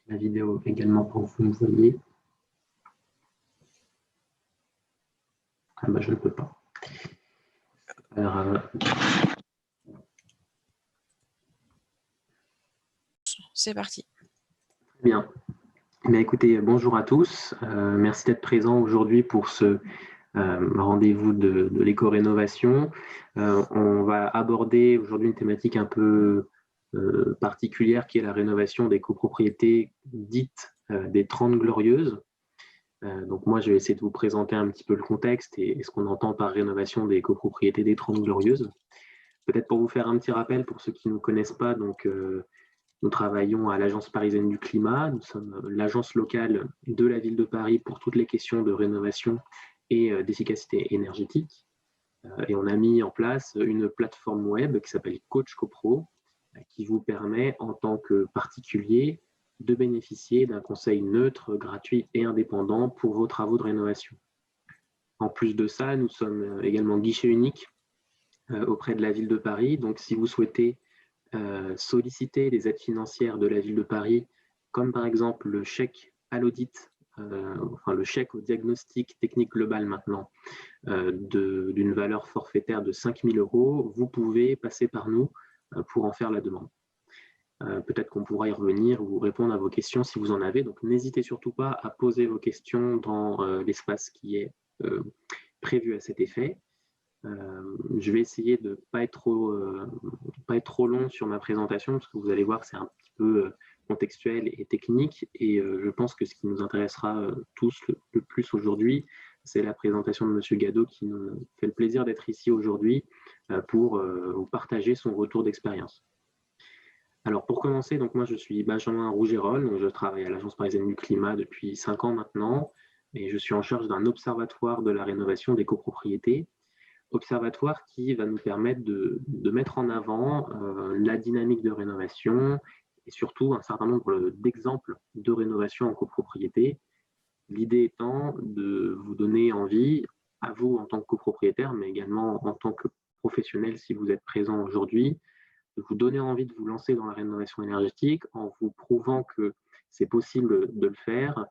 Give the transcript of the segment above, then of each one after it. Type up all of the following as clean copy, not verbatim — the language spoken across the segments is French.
la vidéo également pour que vous me voyez. Ah bah, je ne peux pas. Alors, c'est parti. Très bien. Mais écoutez, bonjour à tous. Merci d'être présents aujourd'hui pour ce rendez-vous de l'éco-rénovation. On va aborder aujourd'hui une thématique un peu particulière qui est la rénovation des copropriétés dites des 30 glorieuses. Donc moi, je vais essayer de vous présenter un petit peu le contexte et ce qu'on entend par rénovation des copropriétés des 30 glorieuses. Peut-être pour vous faire un petit rappel pour ceux qui ne nous connaissent pas, donc nous travaillons à l'Agence parisienne du climat. Nous sommes l'agence locale de la ville de Paris pour toutes les questions de rénovation et d'efficacité énergétique. Et on a mis en place une plateforme web qui s'appelle Coach CoPro, qui vous permet en tant que particulier de bénéficier d'un conseil neutre, gratuit et indépendant pour vos travaux de rénovation. En plus de ça, nous sommes également guichet unique auprès de la ville de Paris. Donc si vous souhaitez solliciter les aides financières de la ville de Paris, comme par exemple le chèque à l'audit, enfin le chèque au diagnostic technique global maintenant, d'une valeur forfaitaire de 5 000 €, vous pouvez passer par nous pour en faire la demande. Peut-être qu'on pourra y revenir ou répondre à vos questions si vous en avez. Donc n'hésitez surtout pas à poser vos questions dans l'espace qui est prévu à cet effet. Je vais essayer de ne pas être trop long sur ma présentation parce que vous allez voir que c'est un petit peu contextuel et technique et je pense que ce qui nous intéressera tous le plus aujourd'hui, c'est la présentation de M. Gadot qui nous fait le plaisir d'être ici aujourd'hui pour vous partager son retour d'expérience. Alors pour commencer, donc moi je suis Benjamin Rougerol, donc je travaille à l'Agence parisienne du climat depuis 5 ans maintenant et je suis en charge d'un observatoire de la rénovation des copropriétés. Observatoire qui va nous permettre de mettre en avant la dynamique de rénovation et surtout un certain nombre d'exemples de rénovation en copropriété. L'idée étant de vous donner envie, à vous en tant que copropriétaire, mais également en tant que professionnel si vous êtes présent aujourd'hui, de vous donner envie de vous lancer dans la rénovation énergétique en vous prouvant que c'est possible de le faire,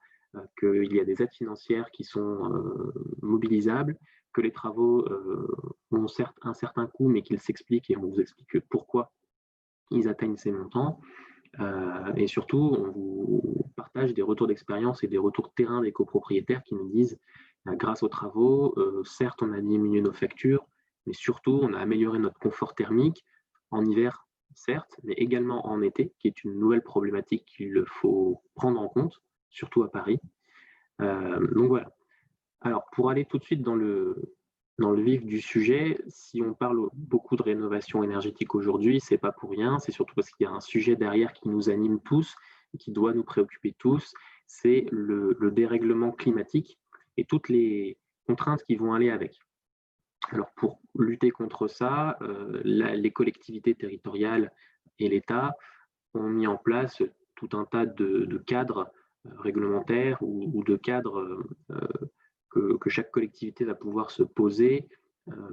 qu'il y a des aides financières qui sont mobilisables, que les travaux ont certes un certain coût, mais qu'ils s'expliquent et on vous explique pourquoi ils atteignent ces montants. Et surtout, on vous partage des retours d'expérience et des retours terrain des copropriétaires qui nous disent, grâce aux travaux, certes, on a diminué nos factures, mais surtout, on a amélioré notre confort thermique en hiver, certes, mais également en été, qui est une nouvelle problématique qu'il faut prendre en compte, surtout à Paris. Donc voilà. Alors, pour aller tout de suite dans le vif du sujet, si on parle beaucoup de rénovation énergétique aujourd'hui, ce n'est pas pour rien, c'est surtout parce qu'il y a un sujet derrière qui nous anime tous et qui doit nous préoccuper tous, c'est le dérèglement climatique et toutes les contraintes qui vont aller avec. Alors, pour lutter contre ça, les collectivités territoriales et l'État ont mis en place tout un tas de cadres réglementaires ou de cadres que chaque collectivité va pouvoir se poser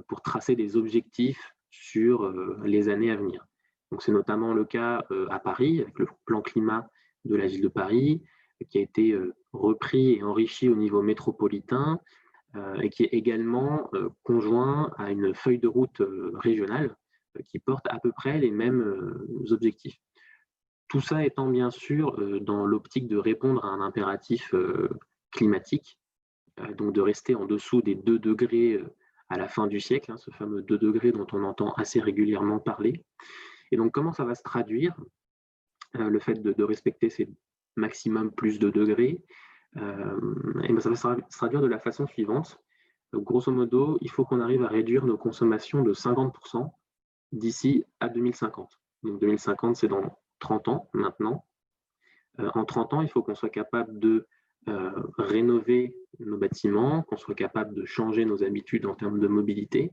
pour tracer des objectifs sur les années à venir. Donc c'est notamment le cas à Paris, avec le plan climat de la ville de Paris, qui a été repris et enrichi au niveau métropolitain, et qui est également conjoint à une feuille de route régionale qui porte à peu près les mêmes objectifs. Tout ça étant bien sûr dans l'optique de répondre à un impératif climatique, donc de rester en dessous des 2 degrés à la fin du siècle, ce fameux 2 degrés dont on entend assez régulièrement parler. Et donc comment ça va se traduire, le fait de respecter ces maximum plus 2 degrés et bien ça va se traduire de la façon suivante. Grosso modo, il faut qu'on arrive à réduire nos consommations de 50% d'ici à 2050. Donc 2050, c'est dans 30 ans maintenant. En 30 ans, il faut qu'on soit capable de rénover nos bâtiments, qu'on soit capable de changer nos habitudes en termes de mobilité,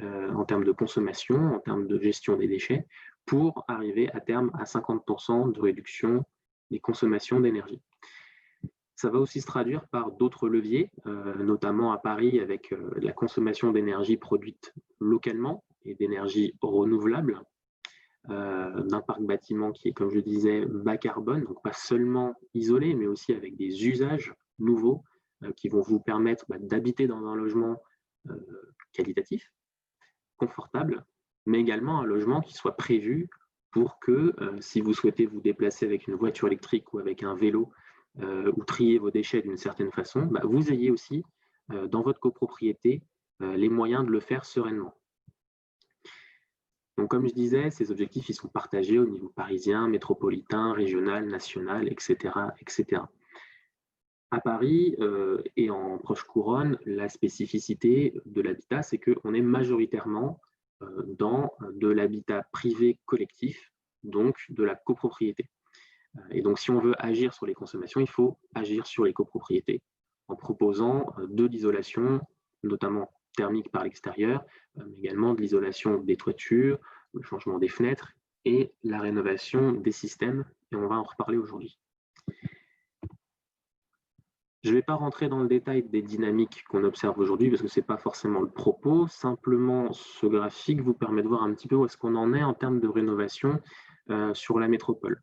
en termes de consommation, en termes de gestion des déchets, pour arriver à terme à 50% de réduction des consommations d'énergie. Ça va aussi se traduire par d'autres leviers, notamment à Paris avec la consommation d'énergie produite localement et d'énergie renouvelable. d'un parc bâtiment qui est, comme je disais, bas carbone, donc pas seulement isolé, mais aussi avec des usages nouveaux qui vont vous permettre d'habiter dans un logement qualitatif, confortable, mais également un logement qui soit prévu pour que si vous souhaitez vous déplacer avec une voiture électrique ou avec un vélo ou trier vos déchets d'une certaine façon, vous ayez aussi dans votre copropriété les moyens de le faire sereinement. Donc, comme je disais, ces objectifs ils sont partagés au niveau parisien, métropolitain, régional, national, etc. etc. À Paris et en proche couronne, la spécificité de l'habitat, c'est qu'on est majoritairement dans de l'habitat privé collectif, donc de la copropriété. Et donc, si on veut agir sur les consommations, il faut agir sur les copropriétés en proposant de l'isolation, notamment thermique par l'extérieur, mais également de l'isolation des toitures, le changement des fenêtres et la rénovation des systèmes. Et on va en reparler aujourd'hui. Je ne vais pas rentrer dans le détail des dynamiques qu'on observe aujourd'hui parce que ce n'est pas forcément le propos. Simplement, ce graphique vous permet de voir un petit peu où est-ce qu'on en est en termes de rénovation sur la métropole.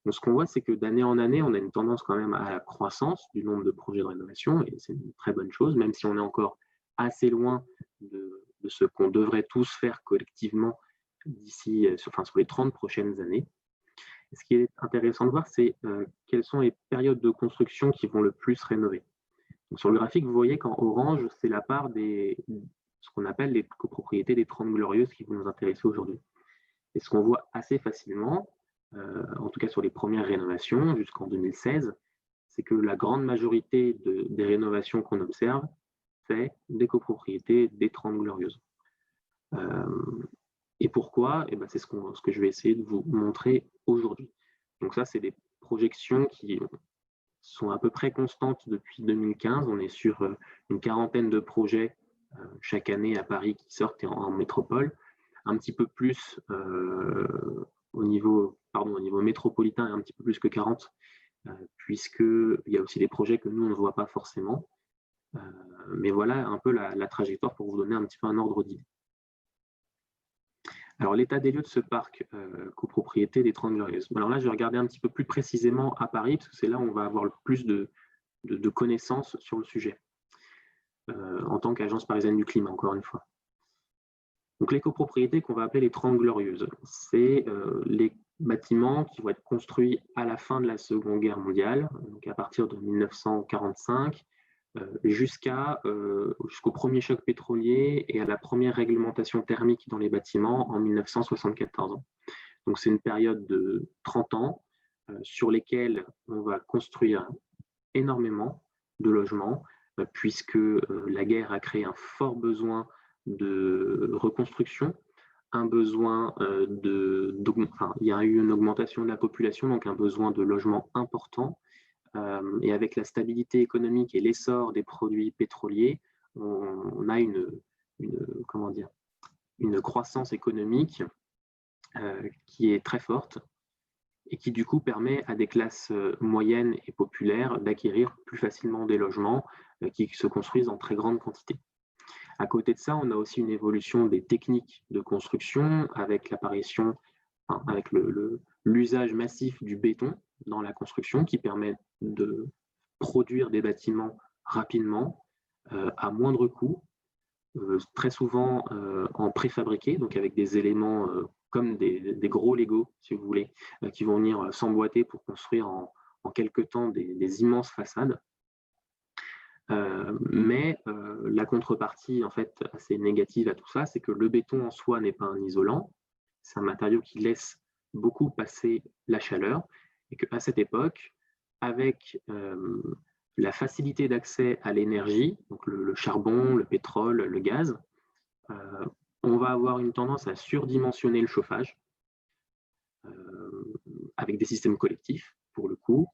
Donc, ce qu'on voit, c'est que d'année en année, on a une tendance quand même à la croissance du nombre de projets de rénovation et c'est une très bonne chose, même si on est encore assez loin de ce qu'on devrait tous faire collectivement d'ici, sur les 30 prochaines années. Ce qui est intéressant de voir, c'est quelles sont les périodes de construction qui vont le plus rénover. Donc, sur le graphique, vous voyez qu'en orange, c'est la part ce qu'on appelle les copropriétés des 30 glorieuses qui vont nous intéresser aujourd'hui. Et ce qu'on voit assez facilement, en tout cas sur les premières rénovations jusqu'en 2016, c'est que la grande majorité des rénovations qu'on observe, c'est des copropriétés des 30 glorieuses. Et pourquoi? C'est ce que je vais essayer de vous montrer aujourd'hui. Donc ça, c'est des projections qui sont à peu près constantes depuis 2015. On est sur une quarantaine de projets chaque année à Paris qui sortent en métropole, un petit peu plus au niveau métropolitain, un petit peu plus que 40, puisqu'il y a aussi des projets que nous, on ne voit pas forcément. Mais voilà un peu la trajectoire pour vous donner un petit peu un ordre d'idée. Alors, l'état des lieux de ce parc copropriété des 30 glorieuses. Alors là, je vais regarder un petit peu plus précisément à Paris, parce que c'est là où on va avoir le plus de connaissances sur le sujet, en tant qu'agence parisienne du climat, encore une fois. Donc, les copropriétés qu'on va appeler les 30 glorieuses, c'est les bâtiments qui vont être construits à la fin de la Seconde Guerre mondiale, donc à partir de 1945, jusqu'au premier choc pétrolier et à la première réglementation thermique dans les bâtiments en 1974. Donc c'est une période de 30 ans sur lesquels on va construire énormément de logements puisque la guerre a créé un fort besoin de reconstruction, un besoin il y a eu une augmentation de la population, donc un besoin de logements important. Et avec la stabilité économique et l'essor des produits pétroliers, on a une croissance économique qui est très forte et qui du coup permet à des classes moyennes et populaires d'acquérir plus facilement des logements qui se construisent en très grande quantité. À côté de ça, on a aussi une évolution des techniques de construction avec l'apparition, avec l'usage massif du béton dans la construction qui permet de produire des bâtiments rapidement, à moindre coût, très souvent en préfabriqué, donc avec des éléments comme des gros Lego, si vous voulez, qui vont venir s'emboîter pour construire en quelques temps des immenses façades. Mais la contrepartie en fait assez négative à tout ça, c'est que le béton en soi n'est pas un isolant, c'est un matériau qui laisse beaucoup passer la chaleur et qu'à cette époque, avec la facilité d'accès à l'énergie, donc le charbon, le pétrole, le gaz, on va avoir une tendance à surdimensionner le chauffage avec des systèmes collectifs, pour le coup,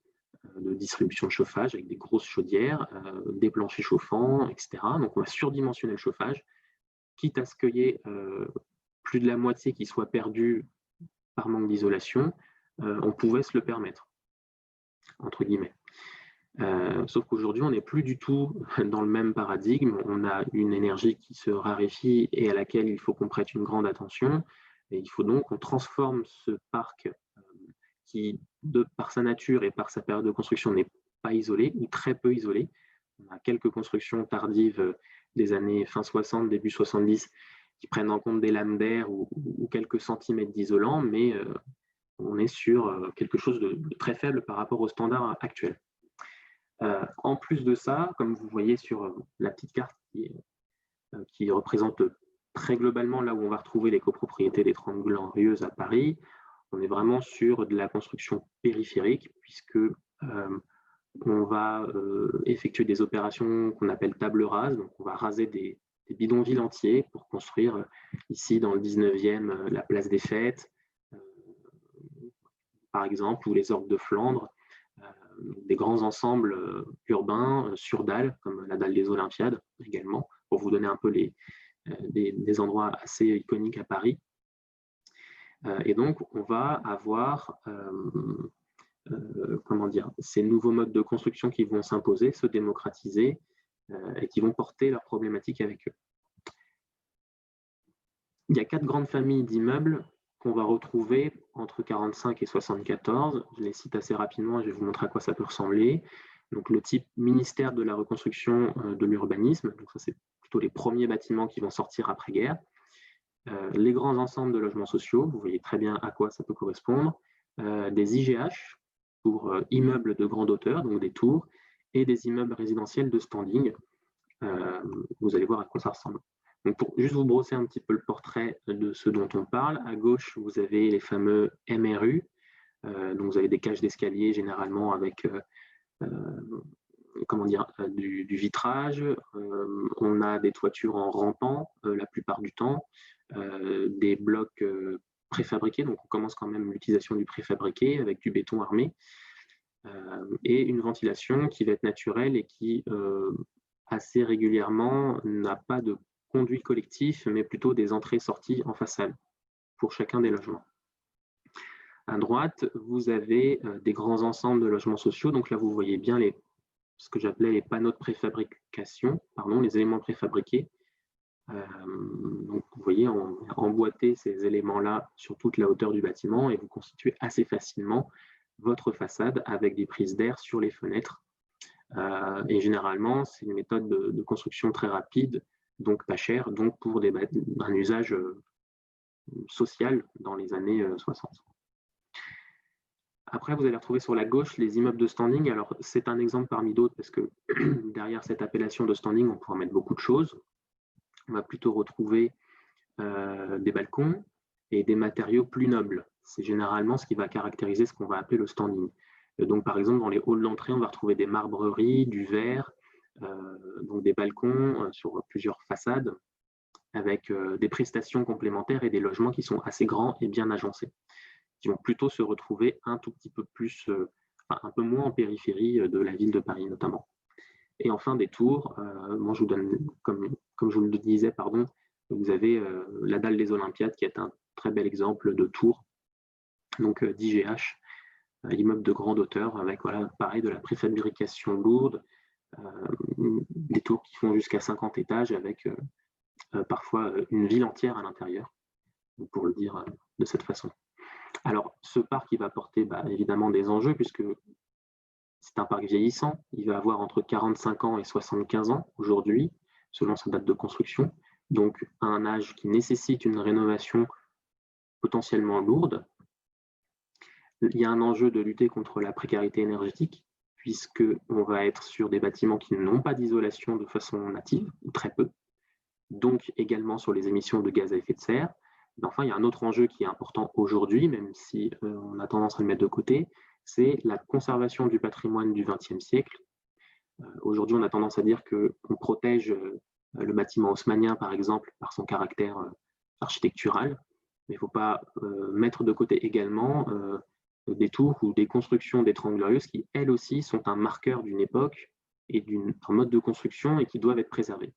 de distribution de chauffage avec des grosses chaudières, des planchers chauffants, etc. Donc on va surdimensionner le chauffage, quitte à ce qu'il y ait plus de la moitié qui soit perdue par manque d'isolation, on pouvait se le permettre, entre guillemets. Sauf qu'aujourd'hui, on n'est plus du tout dans le même paradigme. On a une énergie qui se raréfie et à laquelle il faut qu'on prête une grande attention. Et il faut donc qu'on transforme ce parc qui, par sa nature et par sa période de construction, n'est pas isolé ou très peu isolé. On a quelques constructions tardives des années fin 60, début 70 qui prennent en compte des lames d'air ou quelques centimètres d'isolant, mais on est sur quelque chose de très faible par rapport aux standards actuels. En plus de ça, comme vous voyez sur la petite carte qui représente très globalement là où on va retrouver les copropriétés des 30 Glorieuses à Paris, on est vraiment sur de la construction périphérique, puisque on va effectuer des opérations qu'on appelle table rase. Donc on va raser des bidonvilles entiers pour construire ici dans le 19e la place des Fêtes, par exemple, ou les Orgues de Flandre, des grands ensembles urbains sur dalles, comme la dalle des Olympiades également, pour vous donner un peu des endroits assez iconiques à Paris. Et donc, on va avoir comment dire, ces nouveaux modes de construction qui vont s'imposer, se démocratiser et qui vont porter leurs problématiques avec eux. Il y a 4 grandes familles d'immeubles qu'on va retrouver entre 45 et 74. Je les cite assez rapidement et je vais vous montrer à quoi ça peut ressembler. Donc, le type ministère de la reconstruction de l'urbanisme, donc ça c'est plutôt les premiers bâtiments qui vont sortir après-guerre. Les grands ensembles de logements sociaux, vous voyez très bien à quoi ça peut correspondre. Des IGH pour immeubles de grande hauteur, donc des tours, et des immeubles résidentiels de standing. Vous allez voir à quoi ça ressemble. Donc pour juste vous brosser un petit peu le portrait de ce dont on parle, à gauche, vous avez les fameux MRU. Donc vous avez des cages d'escalier généralement avec comment dire, du vitrage. On a des toitures en rampant la plupart du temps, des blocs préfabriqués. Donc on commence quand même l'utilisation du préfabriqué avec du béton armé. Et une ventilation qui va être naturelle et qui assez régulièrement n'a pas de conduit collectif, mais plutôt des entrées-sorties en façade pour chacun des logements. À droite, vous avez des grands ensembles de logements sociaux. Donc là, vous voyez bien ce que j'appelais les panneaux de préfabrication, les éléments préfabriqués. Donc vous voyez, on a emboîté ces éléments-là sur toute la hauteur du bâtiment et vous constituez assez facilement votre façade avec des prises d'air sur les fenêtres. Et généralement, c'est une méthode de construction très rapide, donc pas chère, donc pour un usage social dans les années 60. Après, vous allez retrouver sur la gauche les immeubles de standing. Alors, c'est un exemple parmi d'autres parce que derrière cette appellation de standing, on pourra mettre beaucoup de choses. On va plutôt retrouver des balcons et des matériaux plus nobles. C'est généralement ce qui va caractériser ce qu'on va appeler le standing. Donc, par exemple, dans les halls d'entrée, on va retrouver des marbreries, du verre, donc des balcons sur plusieurs façades avec des prestations complémentaires et des logements qui sont assez grands et bien agencés, qui vont plutôt se retrouver un tout petit peu plus, un peu moins en périphérie de la ville de Paris notamment. Et enfin, des tours, moi je vous donne, comme je vous le disais, pardon, vous avez la dalle des Olympiades qui est un très bel exemple de tour, donc d'IGH, immeuble de grande hauteur avec, voilà, pareil, de la préfabrication lourde, des tours qui font jusqu'à 50 étages avec parfois une ville entière à l'intérieur, pour le dire de cette façon. Alors, ce parc, il va porter évidemment des enjeux puisque c'est un parc vieillissant. Il va avoir entre 45 ans et 75 ans aujourd'hui, selon sa date de construction. Donc, à un âge qui nécessite une rénovation potentiellement lourde. Il y a un enjeu de lutter contre la précarité énergétique, puisqu'on va être sur des bâtiments qui n'ont pas d'isolation de façon native, ou très peu. Donc, également sur les émissions de gaz à effet de serre. Mais enfin, il y a un autre enjeu qui est important aujourd'hui, même si on a tendance à le mettre de côté, c'est la conservation du patrimoine du XXe siècle. Aujourd'hui, on a tendance à dire qu'on protège le bâtiment haussmannien, par exemple, par son caractère architectural, mais il ne faut pas mettre de côté également des tours ou des constructions des 30 Glorieuses qui, elles aussi, sont un marqueur d'une époque et d'un mode de construction et qui doivent être préservés.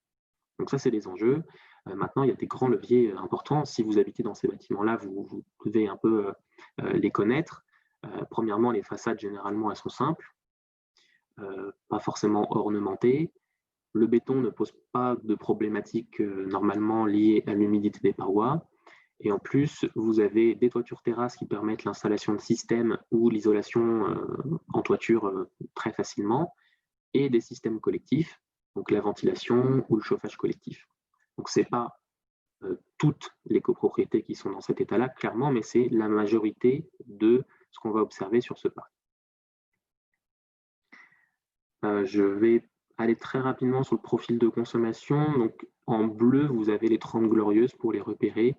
Donc ça, c'est les enjeux. Maintenant, il y a des grands leviers importants. Si vous habitez dans ces bâtiments-là, vous devez un peu les connaître. Premièrement, les façades, généralement, elles sont simples, pas forcément ornementées. Le béton ne pose pas de problématiques normalement liées à l'humidité des parois. Et en plus, vous avez des toitures terrasses qui permettent l'installation de systèmes ou l'isolation en toiture très facilement, et des systèmes collectifs, donc la ventilation ou le chauffage collectif. Donc ce n'est pas toutes les copropriétés qui sont dans cet état-là, clairement, mais c'est la majorité de ce qu'on va observer sur ce parc. Je vais aller très rapidement sur le profil de consommation. Donc, en bleu, vous avez les 30 glorieuses pour les repérer.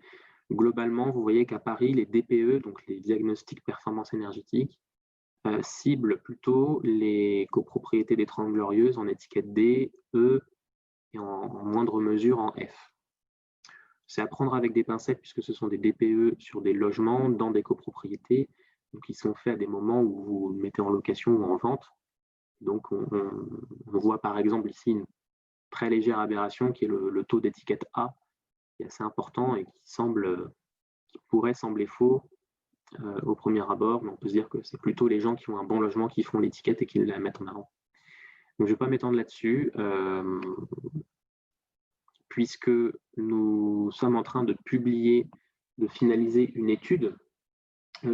Globalement, vous voyez qu'à Paris, les DPE, donc les diagnostics performance énergétique, ciblent plutôt les copropriétés des 30 glorieuses en étiquette D, E et en moindre mesure en F. C'est à prendre avec des pincettes puisque ce sont des DPE sur des logements dans des copropriétés, donc ils sont faits à des moments où vous le mettez en location ou en vente. Donc on voit par exemple ici une très légère aberration qui est le taux d'étiquette A, qui est assez important et qui pourrait sembler faux au premier abord, mais on peut se dire que c'est plutôt les gens qui ont un bon logement qui font l'étiquette et qui la mettent en avant. Donc je ne vais pas m'étendre là-dessus, puisque nous sommes en train de finaliser une étude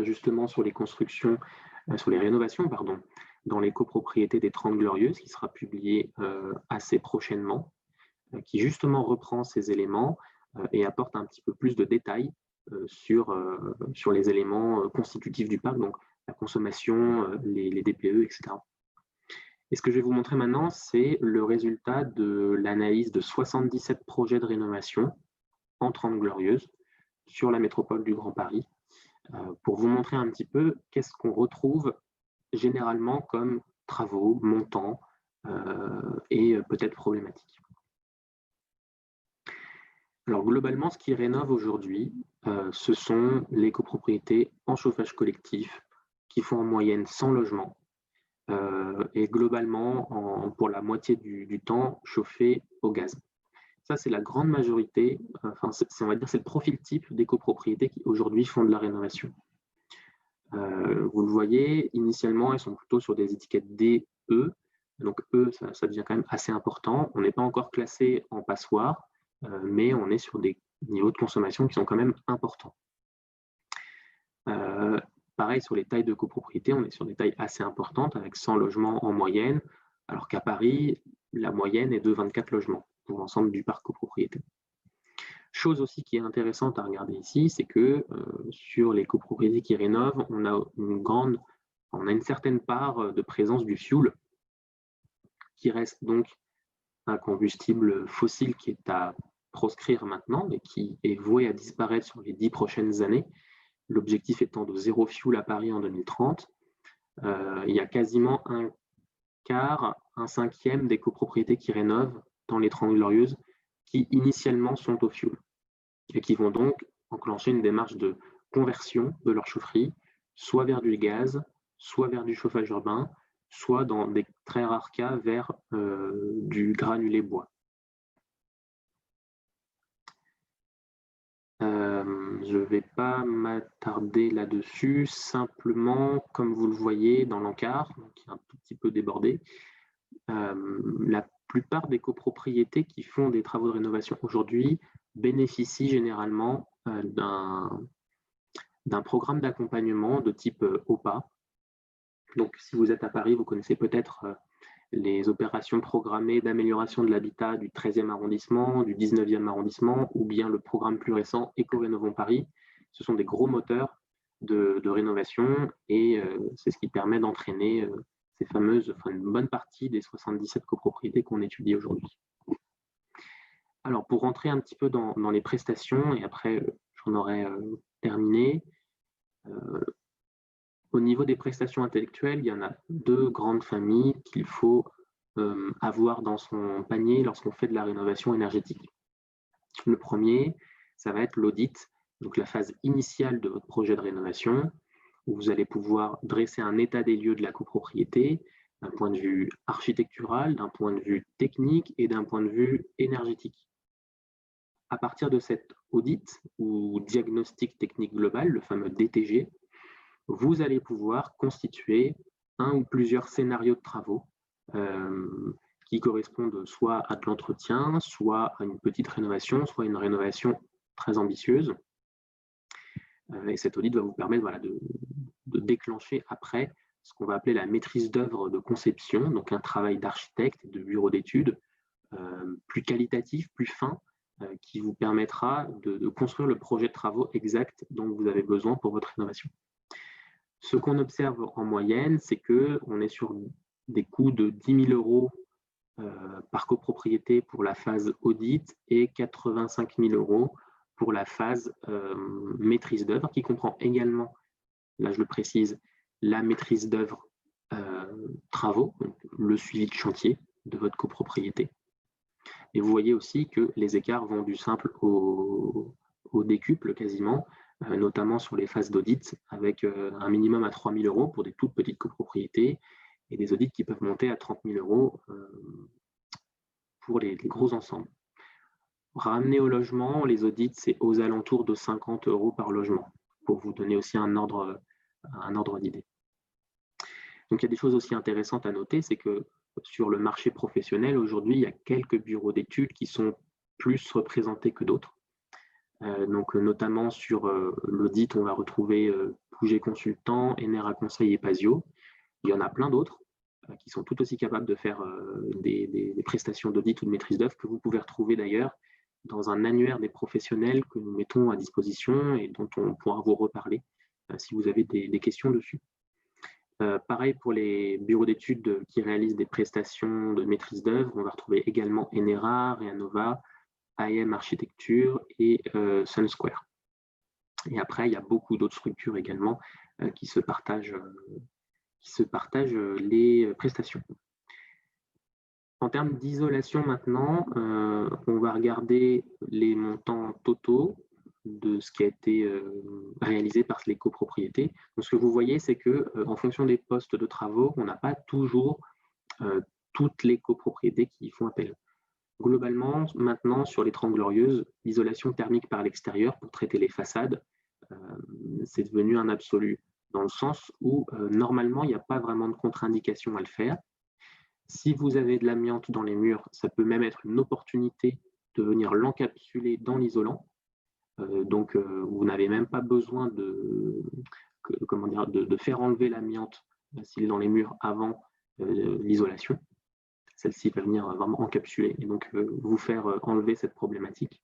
justement sur les constructions, sur les rénovations, pardon, dans les copropriétés des 30 Glorieuses, qui sera publiée assez prochainement, qui justement reprend ces éléments et apporte un petit peu plus de détails sur les éléments constitutifs du parc, donc la consommation, les DPE, etc. Et ce que je vais vous montrer maintenant, c'est le résultat de l'analyse de 77 projets de rénovation en 30 Glorieuses sur la métropole du Grand Paris, pour vous montrer un petit peu qu'est-ce qu'on retrouve généralement comme travaux, montants et peut-être problématiques. Alors globalement, ce qui rénove aujourd'hui, ce sont les copropriétés en chauffage collectif qui font en moyenne 100 logements et globalement, pour la moitié du temps, chauffés au gaz. Ça, c'est la grande majorité, on va dire, c'est le profil type des copropriétés qui aujourd'hui font de la rénovation. Vous le voyez, initialement, elles sont plutôt sur des étiquettes D, E. Donc E, ça devient quand même assez important. On n'est pas encore classé en passoire, mais on est sur des niveaux de consommation qui sont quand même importants. Pareil, sur les tailles de copropriété, on est sur des tailles assez importantes, avec 100 logements en moyenne, alors qu'à Paris, la moyenne est de 24 logements pour l'ensemble du parc copropriété. Chose aussi qui est intéressante à regarder ici, c'est que sur les copropriétés qui rénovent, on a une certaine part de présence du fioul, qui reste donc un combustible fossile qui est à proscrire maintenant et qui est voué à disparaître sur les 10 prochaines années. L'objectif étant de zéro fioul à Paris en 2030. Il y a quasiment un quart, un cinquième des copropriétés qui rénovent dans les 30 Glorieuses qui initialement sont au fioul et qui vont donc enclencher une démarche de conversion de leur chaufferie, soit vers du gaz, soit vers du chauffage urbain, soit dans des très rares cas vers du granulé bois. Je ne vais pas m'attarder là-dessus, simplement, comme vous le voyez dans l'encart, qui est un tout petit peu débordé, la plupart des copropriétés qui font des travaux de rénovation aujourd'hui bénéficient généralement d'un programme d'accompagnement de type OPA. Donc, si vous êtes à Paris, vous connaissez peut-être les opérations programmées d'amélioration de l'habitat du 13e arrondissement, du 19e arrondissement, ou bien le programme plus récent Éco-Rénovons Paris. Ce sont des gros moteurs de rénovation et c'est ce qui permet d'entraîner une bonne partie des 77 copropriétés qu'on étudie aujourd'hui. Alors, pour rentrer un petit peu dans les prestations, et après j'en aurai terminé, au niveau des prestations intellectuelles, il y en a deux grandes familles qu'il faut avoir dans son panier lorsqu'on fait de la rénovation énergétique. Le premier, ça va être l'audit, donc la phase initiale de votre projet de rénovation, où vous allez pouvoir dresser un état des lieux de la copropriété, d'un point de vue architectural, d'un point de vue technique et d'un point de vue énergétique. À partir de cet audit ou diagnostic technique global, le fameux DTG, vous allez pouvoir constituer un ou plusieurs scénarios de travaux qui correspondent soit à de l'entretien, soit à une petite rénovation, soit à une rénovation très ambitieuse. Et cet audit va vous permettre de déclencher après ce qu'on va appeler la maîtrise d'œuvre de conception, donc un travail d'architecte, de bureau d'études, plus qualitatif, plus fin, qui vous permettra de construire le projet de travaux exact dont vous avez besoin pour votre rénovation. Ce qu'on observe en moyenne, c'est qu'on est sur des coûts de 10 000 euros par copropriété pour la phase audit et 85 000 euros pour la phase maîtrise d'œuvre, qui comprend également, là je le précise, la maîtrise d'œuvre travaux, donc le suivi de chantier de votre copropriété. Et vous voyez aussi que les écarts vont du simple au décuple quasiment, notamment sur les phases d'audit, avec un minimum à 3 000 euros pour des toutes petites copropriétés et des audits qui peuvent monter à 30 000 euros pour les gros ensembles. Ramener au logement, les audits, c'est aux alentours de 50 euros par logement, pour vous donner aussi un ordre d'idée. Donc il y a des choses aussi intéressantes à noter, c'est que sur le marché professionnel, aujourd'hui, il y a quelques bureaux d'études qui sont plus représentés que d'autres. Donc notamment sur l'audit, on va retrouver Pouget Consultant, Enera Conseil et Pasio. Il y en a plein d'autres qui sont tout aussi capables de faire des prestations d'audit ou de maîtrise d'œuvre, que vous pouvez retrouver d'ailleurs dans un annuaire des professionnels que nous mettons à disposition et dont on pourra vous reparler si vous avez des questions dessus. Pareil pour les bureaux d'études qui réalisent des prestations de maîtrise d'œuvre, on va retrouver également Enera, Reanova, AM Architecture et Sunsquare. Et après, il y a beaucoup d'autres structures également qui se partagent les prestations. En termes d'isolation maintenant, on va regarder les montants totaux de ce qui a été réalisé par les copropriétés. Donc, ce que vous voyez, c'est qu'en fonction des postes de travaux, on n'a pas toujours toutes les copropriétés qui y font appel. Globalement, maintenant, sur les 30 Glorieuses, l'isolation thermique par l'extérieur pour traiter les façades, c'est devenu un absolu, dans le sens où normalement, il n'y a pas vraiment de contre-indication à le faire. Si vous avez de l'amiante dans les murs, ça peut même être une opportunité de venir l'encapsuler dans l'isolant. Donc, vous n'avez même pas besoin de faire enlever l'amiante s'il est dans les murs avant l'isolation. Celle-ci va venir vraiment encapsuler et donc vous faire enlever cette problématique,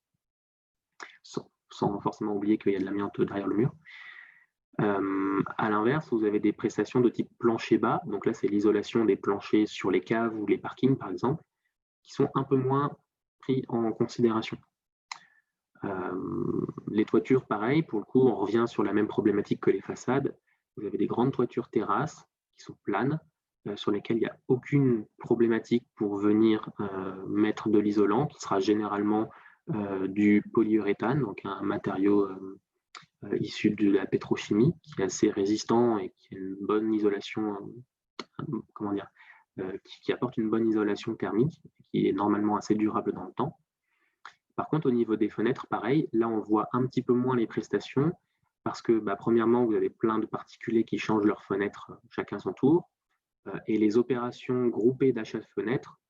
sans forcément oublier qu'il y a de l'amiante derrière le mur. À l'inverse, vous avez des prestations de type plancher bas, donc là c'est l'isolation des planchers sur les caves ou les parkings par exemple, qui sont un peu moins pris en considération. Les toitures, pareil, pour le coup, on revient sur la même problématique que les façades. Vous avez des grandes toitures terrasses qui sont planes, sur lesquelles il n'y a aucune problématique pour venir mettre de l'isolant, qui sera généralement du polyuréthane, donc un matériau issu de la pétrochimie, qui est assez résistant et qui a une bonne isolation, qui apporte une bonne isolation thermique, qui est normalement assez durable dans le temps. Par contre, au niveau des fenêtres, pareil, là on voit un petit peu moins les prestations parce que premièrement, vous avez plein de particuliers qui changent leurs fenêtres chacun son tour et les opérations groupées d'achat de fenêtres,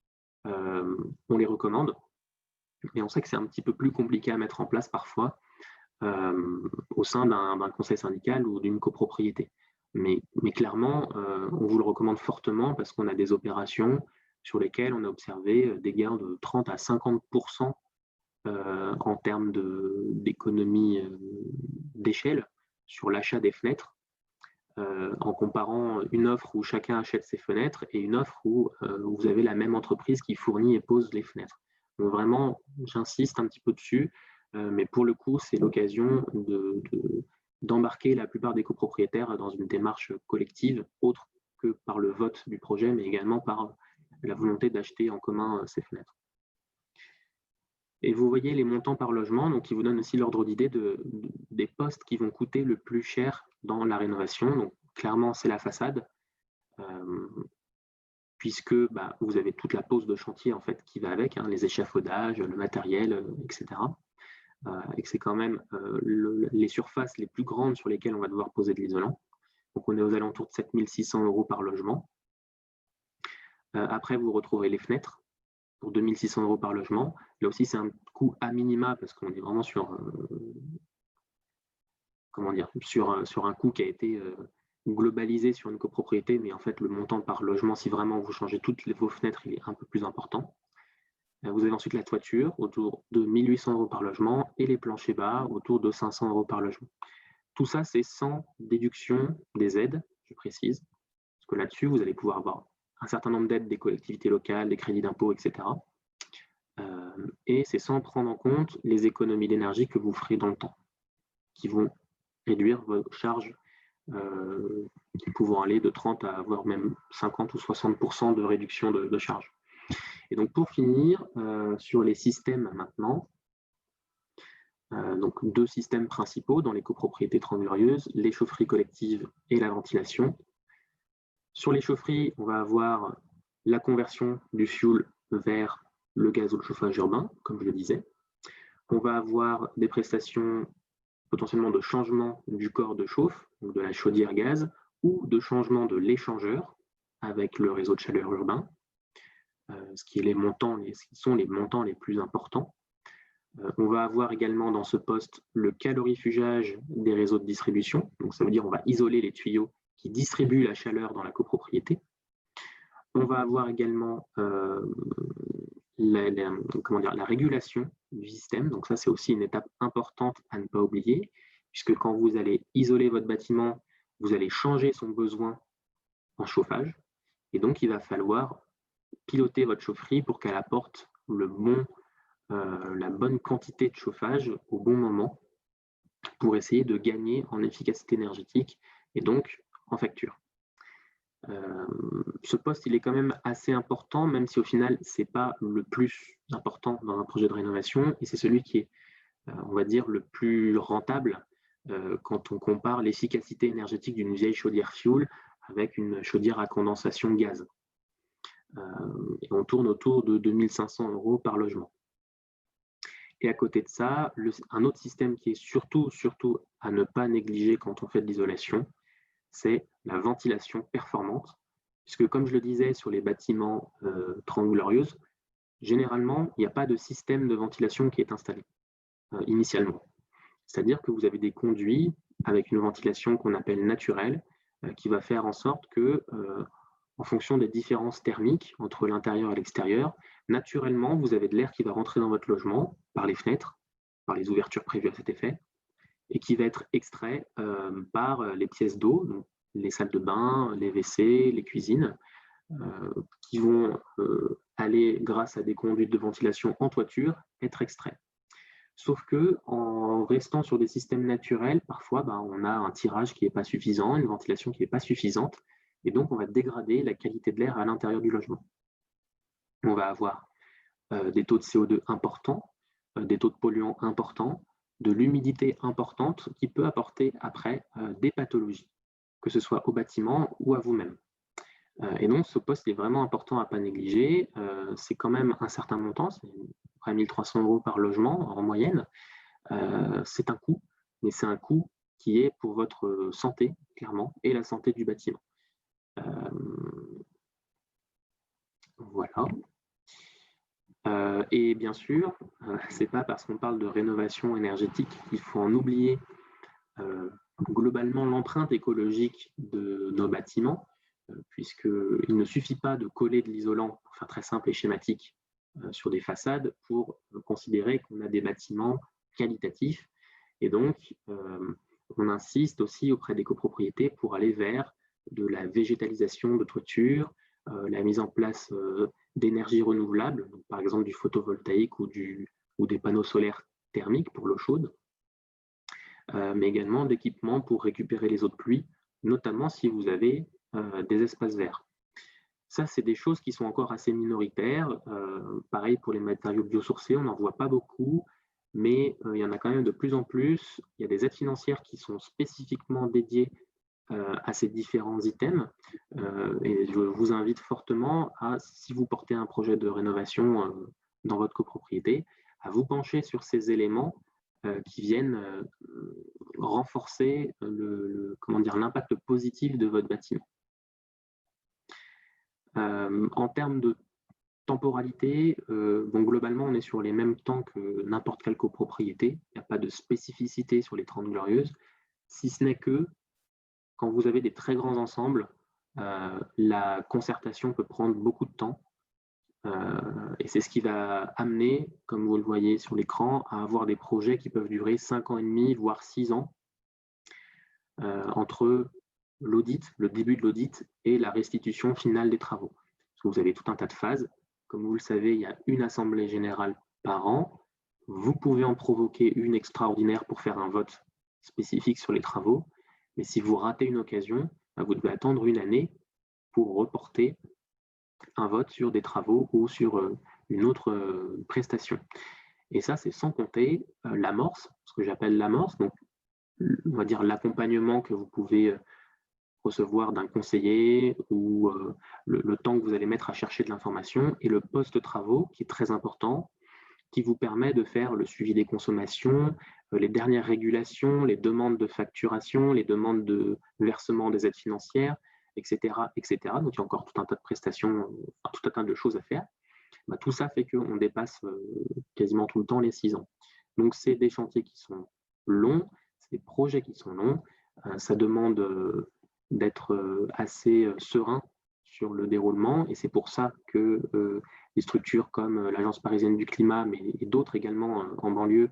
on les recommande, mais on sait que c'est un petit peu plus compliqué à mettre en place parfois au sein d'un conseil syndical ou d'une copropriété. Mais clairement, on vous le recommande fortement parce qu'on a des opérations sur lesquelles on a observé des gains de 30 à 50% en termes d'économie d'échelle sur l'achat des fenêtres, en comparant une offre où chacun achète ses fenêtres et une offre où vous avez la même entreprise qui fournit et pose les fenêtres. Donc vraiment, j'insiste un petit peu dessus, mais pour le coup, c'est l'occasion d'embarquer la plupart des copropriétaires dans une démarche collective, autre que par le vote du projet, mais également par la volonté d'acheter en commun ces fenêtres. Et vous voyez les montants par logement, donc qui vous donnent aussi l'ordre d'idée des postes qui vont coûter le plus cher dans la rénovation. Donc clairement, c'est la façade, puisque vous avez toute la pose de chantier en fait qui va avec, les échafaudages, le matériel, etc. Et que c'est quand même les surfaces les plus grandes sur lesquelles on va devoir poser de l'isolant. Donc on est aux alentours de 7 600 € par logement. Après, vous retrouverez les fenêtres pour 2 600 € par logement. Là aussi, c'est un coût à minima parce qu'on est vraiment sur comment dire, sur un coût qui a été globalisé sur une copropriété, mais en fait le montant par logement, si vraiment vous changez vos fenêtres, il est un peu plus important. Vous avez ensuite la toiture, autour de 1 800 € par logement, et les planchers bas, autour de 500 € par logement. Tout ça, c'est sans déduction des aides, je précise, parce que là-dessus, vous allez pouvoir avoir un certain nombre d'aides des collectivités locales, des crédits d'impôt, etc. Et c'est sans prendre en compte les économies d'énergie que vous ferez dans le temps, qui vont réduire vos charges, qui pouvant aller de 30 à voire même 50 ou 60% de réduction de charges. Et donc pour finir, sur les systèmes maintenant, donc 2 systèmes principaux dans les copropriétés 30 Glorieuses, les chaufferies collectives et la ventilation. Sur les chaufferies, on va avoir la conversion du fioul vers le gaz ou le chauffage urbain, comme je le disais. On va avoir des prestations potentiellement de changement du corps de chauffe, donc de la chaudière gaz, ou de changement de l'échangeur avec le réseau de chaleur urbain, ce qui sont les montants les plus importants. On va avoir également dans ce poste le calorifugage des réseaux de distribution. Donc ça veut dire qu'on va isoler les tuyaux qui distribuent la chaleur dans la copropriété. On va avoir également la régulation du système. Donc ça, c'est aussi une étape importante à ne pas oublier, puisque quand vous allez isoler votre bâtiment, vous allez changer son besoin en chauffage. Et donc, il va falloir piloter votre chaufferie pour qu'elle apporte la bonne quantité de chauffage au bon moment pour essayer de gagner en efficacité énergétique et donc en facture. Ce poste, il est quand même assez important, même si au final, ce n'est pas le plus important dans un projet de rénovation, et c'est celui qui est, on va dire, le plus rentable quand on compare l'efficacité énergétique d'une vieille chaudière fioul avec une chaudière à condensation gaz. Et on tourne autour de 2 500 € par logement. Et à côté de ça, un autre système qui est surtout à ne pas négliger quand on fait de l'isolation, c'est la ventilation performante, puisque comme je le disais sur les bâtiments 30 Glorieuses, généralement, il n'y a pas de système de ventilation qui est installé initialement. C'est-à-dire que vous avez des conduits avec une ventilation qu'on appelle naturelle, qui va faire en sorte que, en fonction des différences thermiques entre l'intérieur et l'extérieur, naturellement, vous avez de l'air qui va rentrer dans votre logement par les fenêtres, par les ouvertures prévues à cet effet, et qui va être extrait par les pièces d'eau, donc les salles de bain, les WC, les cuisines, qui vont aller, grâce à des conduites de ventilation en toiture, être extraits. Sauf que en restant sur des systèmes naturels, parfois on a un tirage qui n'est pas suffisant, une ventilation qui n'est pas suffisante, et donc on va dégrader la qualité de l'air à l'intérieur du logement. On va avoir des taux de CO2 importants, des taux de polluants importants, de l'humidité importante qui peut apporter après des pathologies, que ce soit au bâtiment ou à vous-même. Et donc ce poste est vraiment important à ne pas négliger. C'est quand même un certain montant, c'est près de 1 300 € par logement en moyenne. C'est un coût, mais c'est un coût qui est pour votre santé, clairement, et la santé du bâtiment. Voilà. Et bien sûr, c'est pas parce qu'on parle de rénovation énergétique qu'il faut en oublier globalement l'empreinte écologique de nos bâtiments, puisqu'il ne suffit pas de coller de l'isolant, pour faire très simple et schématique, sur des façades pour considérer qu'on a des bâtiments qualitatifs. Et donc, on insiste aussi auprès des copropriétés pour aller vers de la végétalisation de toiture, la mise en place d'énergie renouvelable, donc par exemple du photovoltaïque ou des panneaux solaires thermiques pour l'eau chaude, mais également d'équipements pour récupérer les eaux de pluie, notamment si vous avez des espaces verts. Ça, c'est des choses qui sont encore assez minoritaires. Pareil pour les matériaux biosourcés, on n'en voit pas beaucoup, mais il y en a quand même de plus en plus. Il y a des aides financières qui sont spécifiquement dédiées à ces différents items. Et je vous invite fortement à, si vous portez un projet de rénovation dans votre copropriété, à vous pencher sur ces éléments qui viennent renforcer l'impact positif de votre bâtiment. En termes de temporalité, globalement, on est sur les mêmes temps que n'importe quelle copropriété. Il n'y a pas de spécificité sur les 30 Glorieuses. si ce n'est que quand vous avez des très grands ensembles, la concertation peut prendre beaucoup de temps. Et c'est ce qui va amener, comme vous le voyez sur l'écran, à avoir des projets qui peuvent durer 5 ans et demi, voire 6 ans, entre l'audit, le début de l'audit et la restitution finale des travaux. Parce que vous avez tout un tas de phases. Comme vous le savez, il y a une assemblée générale par an. Vous pouvez en provoquer une extraordinaire pour faire un vote spécifique sur les travaux. Mais si vous ratez une occasion, vous devez attendre une année pour reporter un vote sur des travaux ou sur une autre prestation. Et ça, c'est sans compter l'amorce, ce que j'appelle l'amorce, donc on va dire l'accompagnement que vous pouvez recevoir d'un conseiller ou le temps que vous allez mettre à chercher de l'information, et le post-travaux qui est très important, qui vous permet de faire le suivi des consommations, les dernières régulations, les demandes de facturation, les demandes de versement des aides financières, etc., etc. Donc, il y a encore tout un tas de prestations, tout un tas de choses à faire. Tout ça fait qu'on dépasse quasiment tout le temps les 6 ans. Donc, c'est des chantiers qui sont longs, c'est des projets qui sont longs. Ça demande d'être assez serein sur le déroulement, et c'est pour ça que des structures comme l'Agence parisienne du climat, mais et d'autres également en banlieue,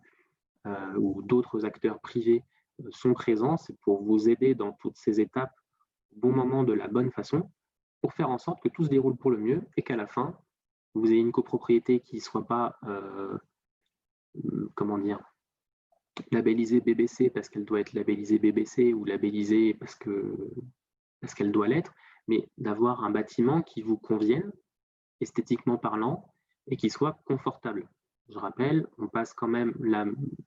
ou d'autres acteurs privés sont présents. C'est pour vous aider dans toutes ces étapes au bon moment, de la bonne façon, pour faire en sorte que tout se déroule pour le mieux et qu'à la fin, vous ayez une copropriété qui ne soit pas, comment dire, labellisée BBC parce qu'elle doit être labellisée BBC, ou labellisée parce qu'elle doit l'être, mais d'avoir un bâtiment qui vous convienne, esthétiquement parlant, et qui soit confortable. Je rappelle, on passe quand même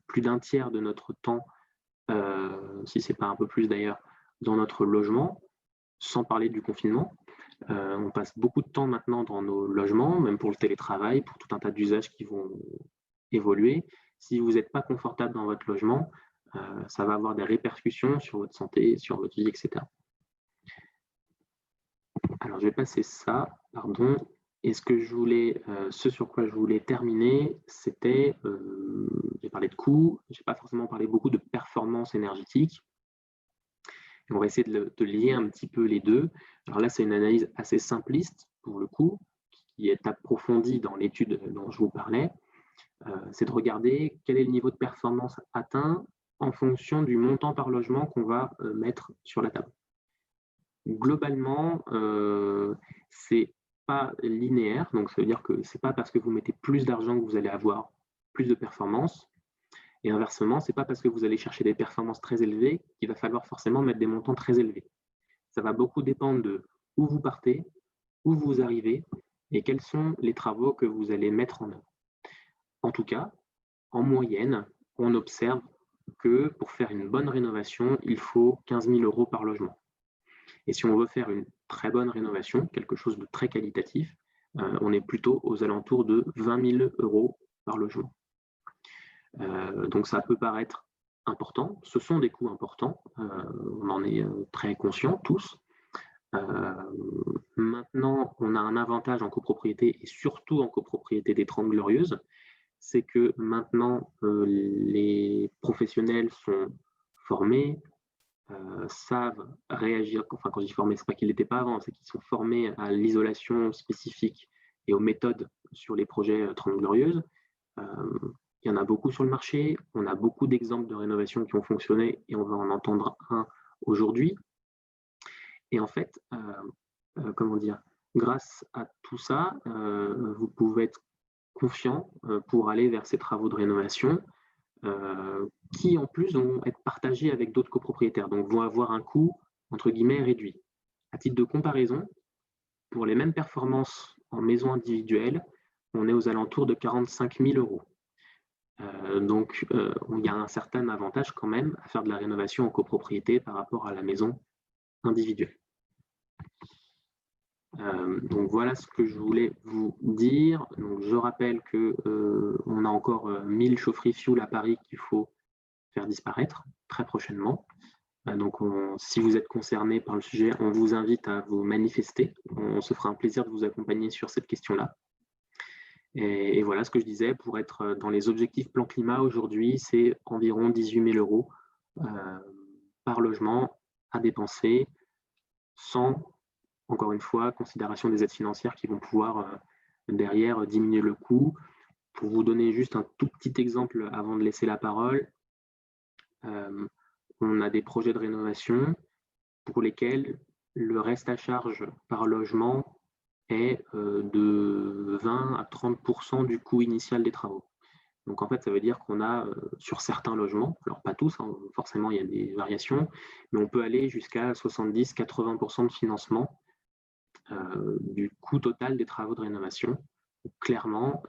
plus d'un tiers de notre temps, si ce n'est pas un peu plus d'ailleurs, dans notre logement, sans parler du confinement. On passe beaucoup de temps maintenant dans nos logements, même pour le télétravail, pour tout un tas d'usages qui vont évoluer. Si vous n'êtes pas confortable dans votre logement, ça va avoir des répercussions sur votre santé, sur votre vie, etc. Alors, je vais passer ça, pardon. Et ce sur quoi je voulais terminer, c'était, j'ai parlé de coûts, je n'ai pas forcément parlé beaucoup de performance énergétique. Et on va essayer de lier un petit peu les deux. Alors là, c'est une analyse assez simpliste, pour le coup, qui est approfondie dans l'étude dont je vous parlais. C'est de regarder quel est le niveau de performance atteint en fonction du montant par logement qu'on va mettre sur la table. Globalement, c'est pas linéaire, donc ça veut dire que c'est pas parce que vous mettez plus d'argent que vous allez avoir plus de performance, et inversement, c'est pas parce que vous allez chercher des performances très élevées qu'il va falloir forcément mettre des montants très élevés. Ça va beaucoup dépendre de où vous partez, où vous arrivez, et quels sont les travaux que vous allez mettre en œuvre. En tout cas, en moyenne, on observe que pour faire une bonne rénovation, il faut 15 000 € par logement. Et si on veut faire une très bonne rénovation, quelque chose de très qualitatif, on est plutôt aux alentours de 20 000 € par logement. Donc ça peut paraître important, ce sont des coûts importants, on en est très conscients tous. Maintenant, on a un avantage en copropriété, et surtout en copropriété des 30 Glorieuses, c'est que maintenant les professionnels sont formés, savent réagir. Enfin, quand je dis formés, c'est pas qu'ils l'étaient pas avant, c'est qu'ils sont formés à l'isolation spécifique et aux méthodes sur les projets 30 Glorieuses. Il y en a beaucoup sur le marché, on a beaucoup d'exemples de rénovations qui ont fonctionné, et on va en entendre un aujourd'hui. Et en fait, comment dire, grâce à tout ça, vous pouvez être confiant pour aller vers ces travaux de rénovation, qui en plus vont être partagés avec d'autres copropriétaires, donc vont avoir un coût entre guillemets réduit. À titre de comparaison, pour les mêmes performances en maison individuelle, on est aux alentours de 45 000 €. Donc il y a un certain avantage quand même à faire de la rénovation en copropriété par rapport à la maison individuelle. Donc voilà ce que je voulais vous dire. Donc je rappelle que on a encore 1000 chaufferies fuel à Paris qu'il faut faire disparaître très prochainement. Donc si vous êtes concerné par le sujet, on vous invite à vous manifester. On se fera un plaisir de vous accompagner sur cette question-là. Et voilà ce que je disais, pour être dans les objectifs plan climat aujourd'hui, c'est environ 18 000 € par logement à dépenser sans, encore une fois, considération des aides financières qui vont pouvoir derrière diminuer le coût. Pour vous donner juste un tout petit exemple avant de laisser la parole, on a des projets de rénovation pour lesquels le reste à charge par logement est de 20 à 30% du coût initial des travaux. Donc en fait, ça veut dire qu'on a sur certains logements, alors pas tous, hein, forcément il y a des variations, mais on peut aller jusqu'à 70-80% de financement du coût total des travaux de rénovation. Donc, clairement,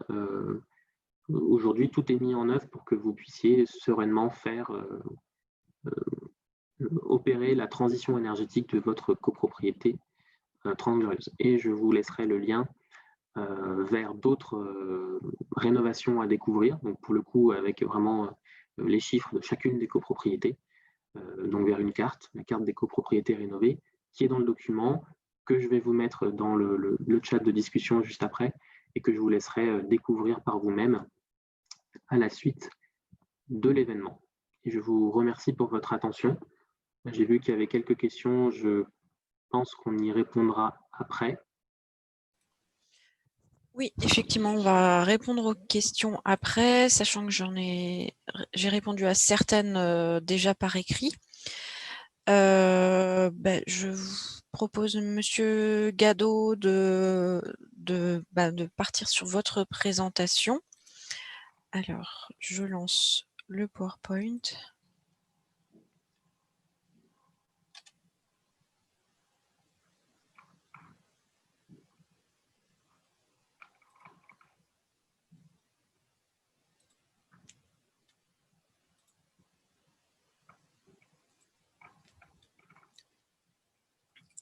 aujourd'hui, tout est mis en œuvre pour que vous puissiez sereinement faire opérer la transition énergétique de votre copropriété Transglorieuse. Et je vous laisserai le lien vers d'autres rénovations à découvrir, donc pour le coup avec vraiment les chiffres de chacune des copropriétés, donc vers une carte, la carte des copropriétés rénovées, qui est dans le document, que je vais vous mettre dans le chat de discussion juste après, et que je vous laisserai découvrir par vous-même à la suite de l'événement. Et je vous remercie pour votre attention. J'ai vu qu'il y avait quelques questions, je pense qu'on y répondra après. Oui, effectivement, on va répondre aux questions après, sachant que j'ai répondu à certaines déjà par écrit. Je vous propose, Monsieur Gadot, de partir sur votre présentation. Alors, je lance le PowerPoint.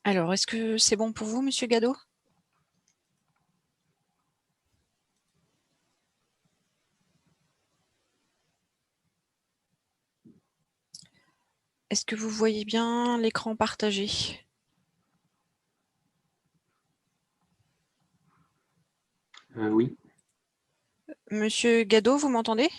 Alors, est-ce que c'est bon pour vous, Monsieur Gadot? Est-ce que vous voyez bien l'écran partagé? Oui. Monsieur Gadot, vous m'entendez?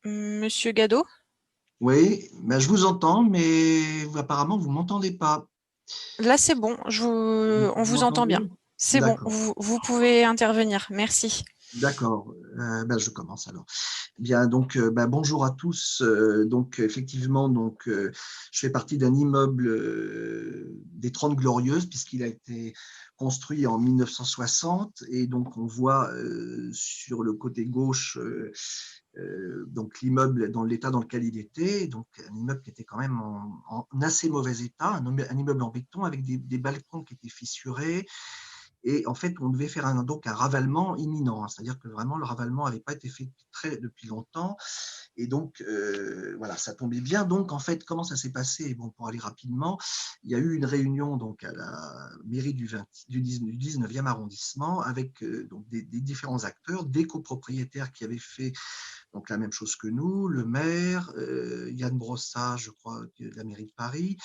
Monsieur Gadot? Oui, ben je vous entends, mais apparemment, vous ne m'entendez pas. Là, c'est bon, on vous entend bien. C'est bon, vous pouvez intervenir. Merci. D'accord, je commence alors. Bien, donc, bonjour à tous. Donc, effectivement, je fais partie d'un immeuble des 30 Glorieuses, puisqu'il a été construit en 1960. Et donc, on voit sur le côté gauche donc l'immeuble dans l'état dans lequel il était, donc un immeuble qui était quand même en assez mauvais état, un immeuble en béton avec des balcons qui étaient fissurés. Et en fait, on devait faire donc un ravalement imminent, hein, c'est-à-dire que vraiment le ravalement n'avait pas été fait depuis longtemps. Et donc, voilà, ça tombait bien. Donc, en fait, comment ça s'est passé? Bon, pour aller rapidement, il y a eu une réunion donc, à la mairie du 19e arrondissement avec donc, des différents acteurs, des copropriétaires qui avaient fait donc, la même chose que nous, le maire, Yann Brossat, je crois, de la mairie de Paris.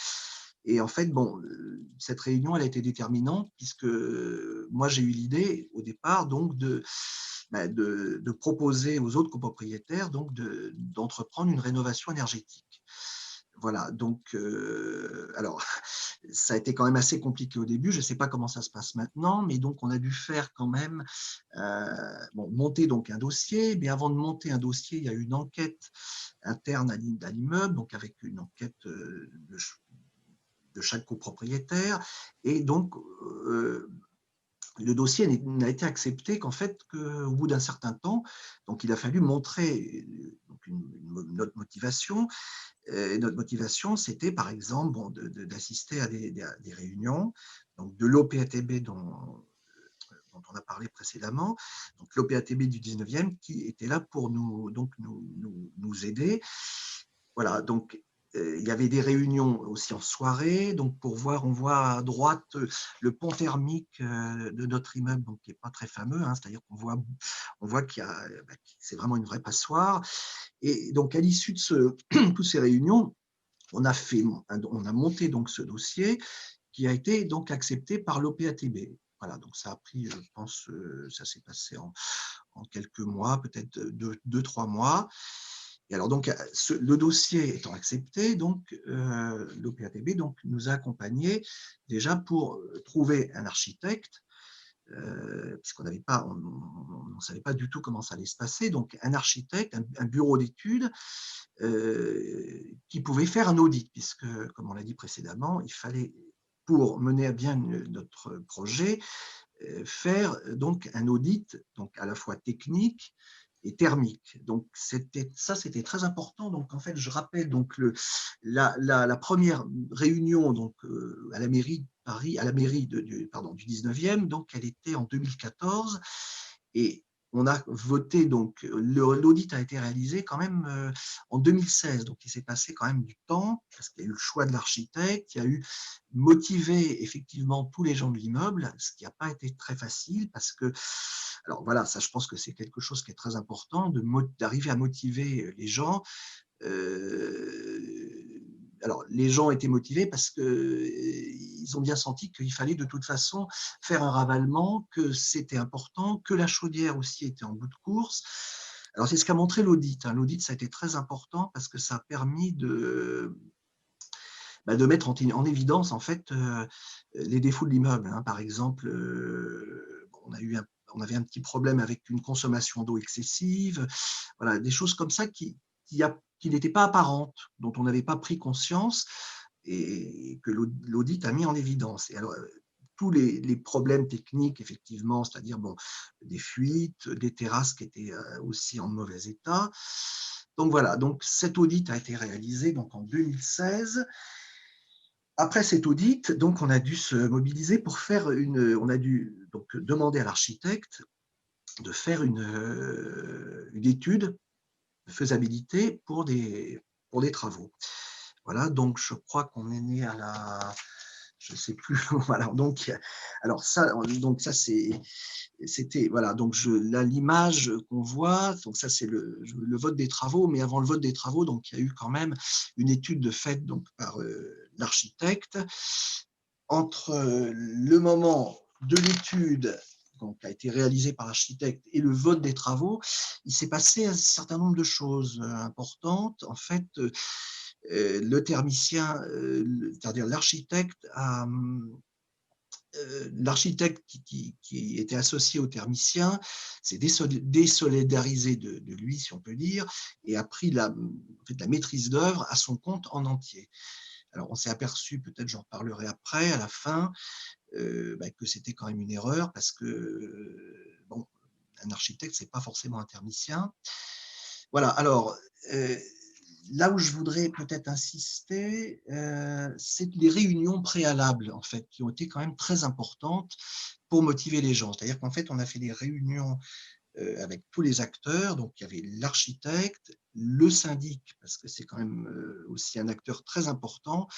Et en fait, bon, cette réunion, elle a été déterminante puisque moi, j'ai eu l'idée au départ donc de proposer aux autres copropriétaires donc d'entreprendre une rénovation énergétique. Voilà, donc, alors, ça a été quand même assez compliqué au début, je ne sais pas comment ça se passe maintenant, mais donc on a dû faire quand même, monter donc un dossier, mais avant de monter un dossier, il y a eu une enquête interne à l'immeuble, donc avec une enquête de chaque copropriétaire, et donc le dossier n'a été accepté qu'en fait qu'au bout d'un certain temps, donc il a fallu montrer donc notre motivation. Et notre motivation, c'était par exemple d'assister à des réunions, donc de l'OPATB dont on a parlé précédemment, donc l'OPATB du 19e qui était là pour nous aider. Voilà, donc il y avait des réunions aussi en soirée, donc on voit à droite le pont thermique de notre immeuble, donc qui n'est pas très fameux, hein, c'est-à-dire qu'on voit qu'il c'est vraiment une vraie passoire. Et donc à l'issue de toutes ces réunions, on a monté donc ce dossier qui a été donc accepté par l'OPATB. Voilà, donc ça a pris, je pense, ça s'est passé en quelques mois, peut-être 2-3 mois. Et alors donc, le dossier étant accepté, donc l'OPATB donc, nous a accompagnés déjà pour trouver un architecte, puisqu'on n'avait pas, on ne savait pas du tout comment ça allait se passer. Donc, un architecte, un bureau d'études qui pouvait faire un audit, puisque, comme on l'a dit précédemment, il fallait, pour mener à bien notre projet, faire donc un audit donc à la fois technique et thermique. Donc c'était très important. Donc en fait, je rappelle donc la première réunion donc à la mairie de Paris, à la mairie du 19e, donc elle était en 2014 et on a voté, donc l'audit a été réalisé quand même en 2016, donc il s'est passé quand même du temps, parce qu'il y a eu le choix de l'architecte, il y a eu motiver effectivement tous les gens de l'immeuble, ce qui n'a pas été très facile, parce que, alors voilà, ça je pense que c'est quelque chose qui est très important, d'arriver à motiver les gens. Alors, les gens étaient motivés parce qu'ils ont bien senti qu'il fallait de toute façon faire un ravalement, que c'était important, que la chaudière aussi était en bout de course. Alors, c'est ce qu'a montré l'audit. L'audit, ça a été très important parce que ça a permis de mettre en évidence en fait les défauts de l'immeuble. Par exemple, on avait un petit problème avec une consommation d'eau excessive, voilà, des choses comme ça qui n'étaient pas apparentes, dont on n'avait pas pris conscience et que l'audit a mis en évidence. Et alors, tous les problèmes techniques, effectivement, c'est-à-dire des fuites, des terrasses qui étaient aussi en mauvais état. Donc voilà, donc cet audit a été réalisé donc, en 2016. Après cet audit, donc, on a dû se mobiliser pour faire on a dû donc, demander à l'architecte de faire une étude de faisabilité pour des travaux. Voilà, donc je crois qu'on est né à la, je ne sais plus, voilà, donc, alors ça, c'était, voilà, donc là, l'image qu'on voit, donc ça c'est le vote des travaux, mais avant le vote des travaux, donc il y a eu quand même une étude de fait donc, par l'architecte. Entre le moment de l'étude donc, qui a été réalisée par l'architecte et le vote des travaux, il s'est passé un certain nombre de choses importantes. En fait, le thermicien, c'est-à-dire l'architecte qui était associé au thermicien s'est désolidarisé de lui, si on peut dire, et a pris la maîtrise d'œuvre à son compte en entier. Alors, on s'est aperçu, peut-être j'en reparlerai après, à la fin, que c'était quand même une erreur parce que, un architecte, ce n'est pas forcément un thermicien. Voilà, alors, là où je voudrais peut-être insister, c'est les réunions préalables, en fait, qui ont été quand même très importantes pour motiver les gens. C'est-à-dire qu'en fait, on a fait des réunions avec tous les acteurs. Donc, il y avait l'architecte, le syndic, parce que c'est quand même aussi un acteur très important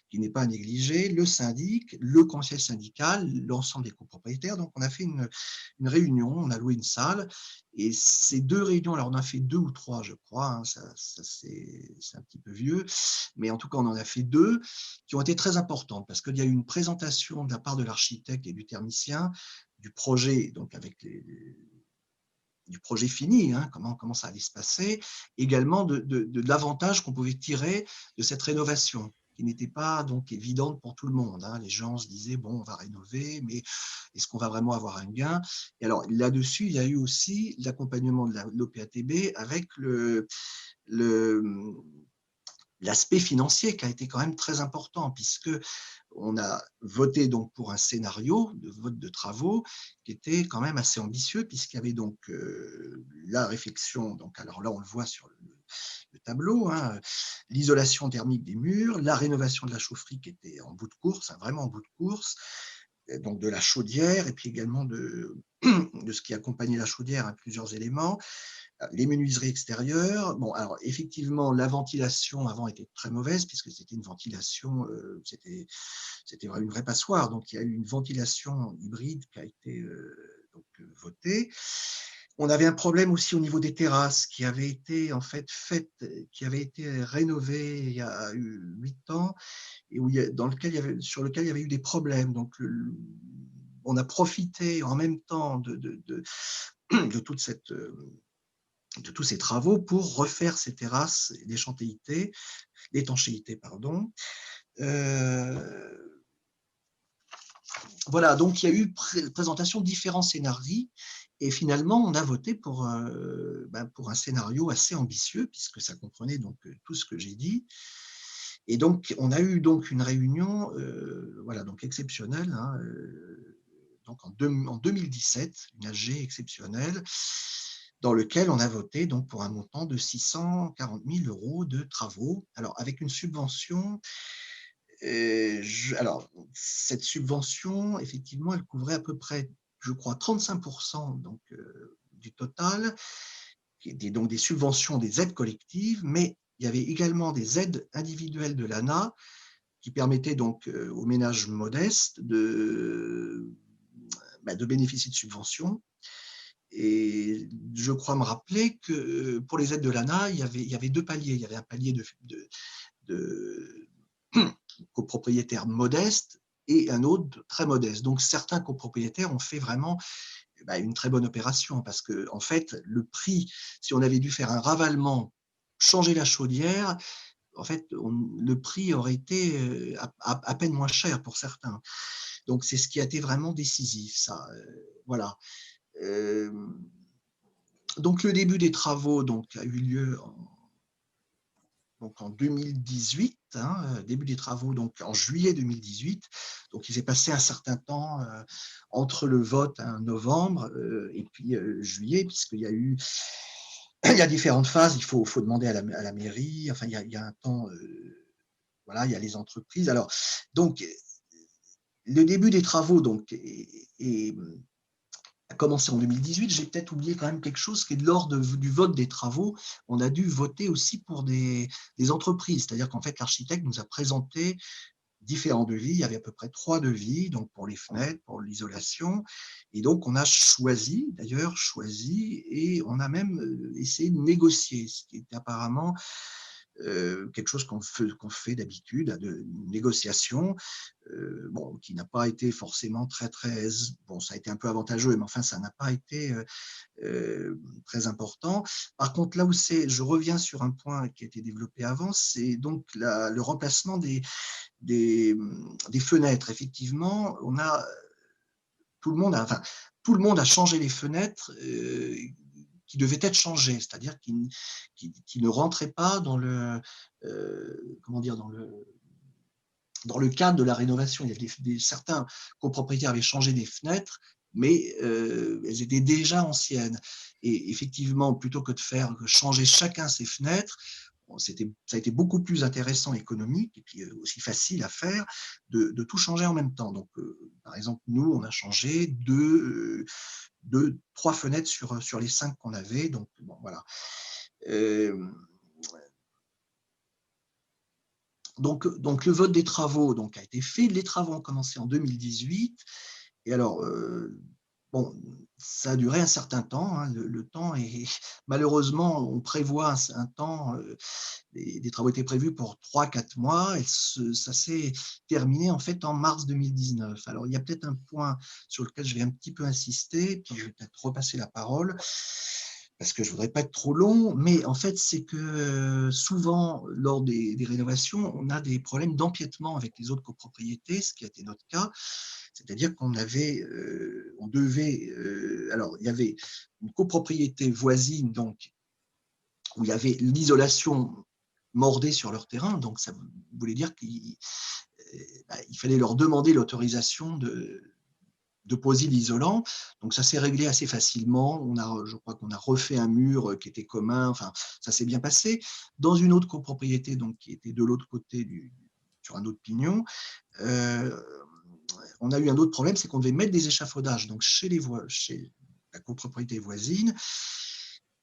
qui n'est pas à négliger, le syndic, le conseil syndical, l'ensemble des copropriétaires. Donc, on a fait une réunion, on a loué une salle, et ces 2 réunions, alors on en a fait 2 ou 3, je crois, ça c'est un petit peu vieux, mais en tout cas, on en a fait 2 qui ont été très importantes, parce qu'il y a eu une présentation de la part de l'architecte et du thermicien du projet, donc avec du projet fini, comment ça allait se passer, également de l'avantage qu'on pouvait tirer de cette rénovation, qui n'était pas donc évidente pour tout le monde. Les gens se disaient, bon, on va rénover, mais est-ce qu'on va vraiment avoir un gain? Et alors là-dessus, il y a eu aussi l'accompagnement de l'OPATB avec l'aspect financier qui a été quand même très important, puisque on a voté donc pour un scénario de vote de travaux qui était quand même assez ambitieux, puisqu'il y avait donc la réflexion, donc alors là on le voit sur le tableau, l'isolation thermique des murs, la rénovation de la chaufferie qui était en bout de course, vraiment en bout de course, donc de la chaudière, et puis également de ce qui accompagnait la chaudière, plusieurs éléments, les menuiseries extérieures. Bon, alors effectivement, la ventilation avant était très mauvaise puisque c'était une ventilation, c'était une vraie passoire. Donc, il y a eu une ventilation hybride qui a été votée. On avait un problème aussi au niveau des terrasses qui avait été en fait qui avait été rénovée il y a eu 8 ans et sur lequel il y avait eu des problèmes. Donc, on a profité en même temps de toute cette de tous ces travaux pour refaire ces terrasses l'étanchéité, pardon. Voilà, donc il y a eu présentation de différents scénarios et finalement on a voté pour un scénario assez ambitieux puisque ça comprenait donc tout ce que j'ai dit. Et donc on a eu donc une réunion voilà, donc exceptionnelle, hein, donc en 2017, une AG exceptionnelle, dans lequel on a voté donc pour un montant de 640 000 € de travaux. Alors avec une subvention, alors cette subvention, effectivement, elle couvrait à peu près, je crois, 35% donc, du total, qui étaient donc des subventions, des aides collectives, mais il y avait également des aides individuelles de l'ANA qui permettaient donc aux ménages modestes de bénéficier de subventions. Et je crois me rappeler que pour les aides de l'ANA, il y avait deux paliers. Il y avait un palier de copropriétaires modestes et un autre très modeste. Donc certains copropriétaires ont fait vraiment une très bonne opération parce que en fait, le prix, si on avait dû faire un ravalement, changer la chaudière, en fait, le prix aurait été à peine moins cher pour certains. Donc c'est ce qui a été vraiment décisif, ça. Voilà. Donc le début des travaux donc, a eu lieu en 2018, hein, début des travaux donc en juillet 2018. Donc il s'est passé un certain temps entre le vote en novembre et puis juillet, puisqu'il y a eu il y a différentes phases. Il faut demander à la mairie. Enfin, il y a un temps. Voilà, il y a les entreprises. Alors, donc le début des travaux donc a commencé en 2018, j'ai peut-être oublié quand même quelque chose, qui est lors du vote des travaux, on a dû voter aussi pour des entreprises. C'est-à-dire qu'en fait, l'architecte nous a présenté différents devis. Il y avait à peu près 3 devis, donc pour les fenêtres, pour l'isolation. Et donc, on a choisi, et on a même essayé de négocier, ce qui était apparemment quelque chose qu'on fait d'habitude, de négociation, qui n'a pas été forcément très, bon, ça a été un peu avantageux, mais enfin, ça n'a pas été très important. Par contre, là où je reviens sur un point qui a été développé avant, c'est donc le remplacement des fenêtres. Effectivement, tout le monde a changé les fenêtres qui devaient être changées, c'est-à-dire qui ne rentraient pas dans dans le cadre de la rénovation. Il y avait certains copropriétaires avaient changé des fenêtres, mais elles étaient déjà anciennes. Et effectivement, plutôt que de changer chacun ses fenêtres, ça a été beaucoup plus intéressant, économique, et puis aussi facile à faire, de tout changer en même temps. Donc, par exemple, nous, on a changé 3 fenêtres sur les 5 qu'on avait. Donc, bon, voilà. Donc, le vote des travaux donc, a été fait. Les travaux ont commencé en 2018. Et alors, bon, ça a duré un certain temps. Hein, le temps est… Malheureusement, on prévoit un temps… des travaux étaient prévus pour 3-4 mois. Et ça s'est terminé en fait en mars 2019. Alors, il y a peut-être un point sur lequel je vais un petit peu insister, puis je vais peut-être repasser la parole, parce que je ne voudrais pas être trop long, mais en fait, c'est que souvent, lors des rénovations, on a des problèmes d'empiètement avec les autres copropriétés, ce qui a été notre cas. C'est-à-dire qu'on devait, alors il y avait une copropriété voisine, donc, où il y avait l'isolation mordée sur leur terrain, donc ça voulait dire qu'il fallait leur demander l'autorisation de poser l'isolant. Donc ça s'est réglé assez facilement. Je crois qu'on a refait un mur qui était commun. Enfin, ça s'est bien passé. Dans une autre copropriété, donc qui était de l'autre côté sur un autre pignon, on a eu un autre problème, c'est qu'on devait mettre des échafaudages donc chez la copropriété voisine.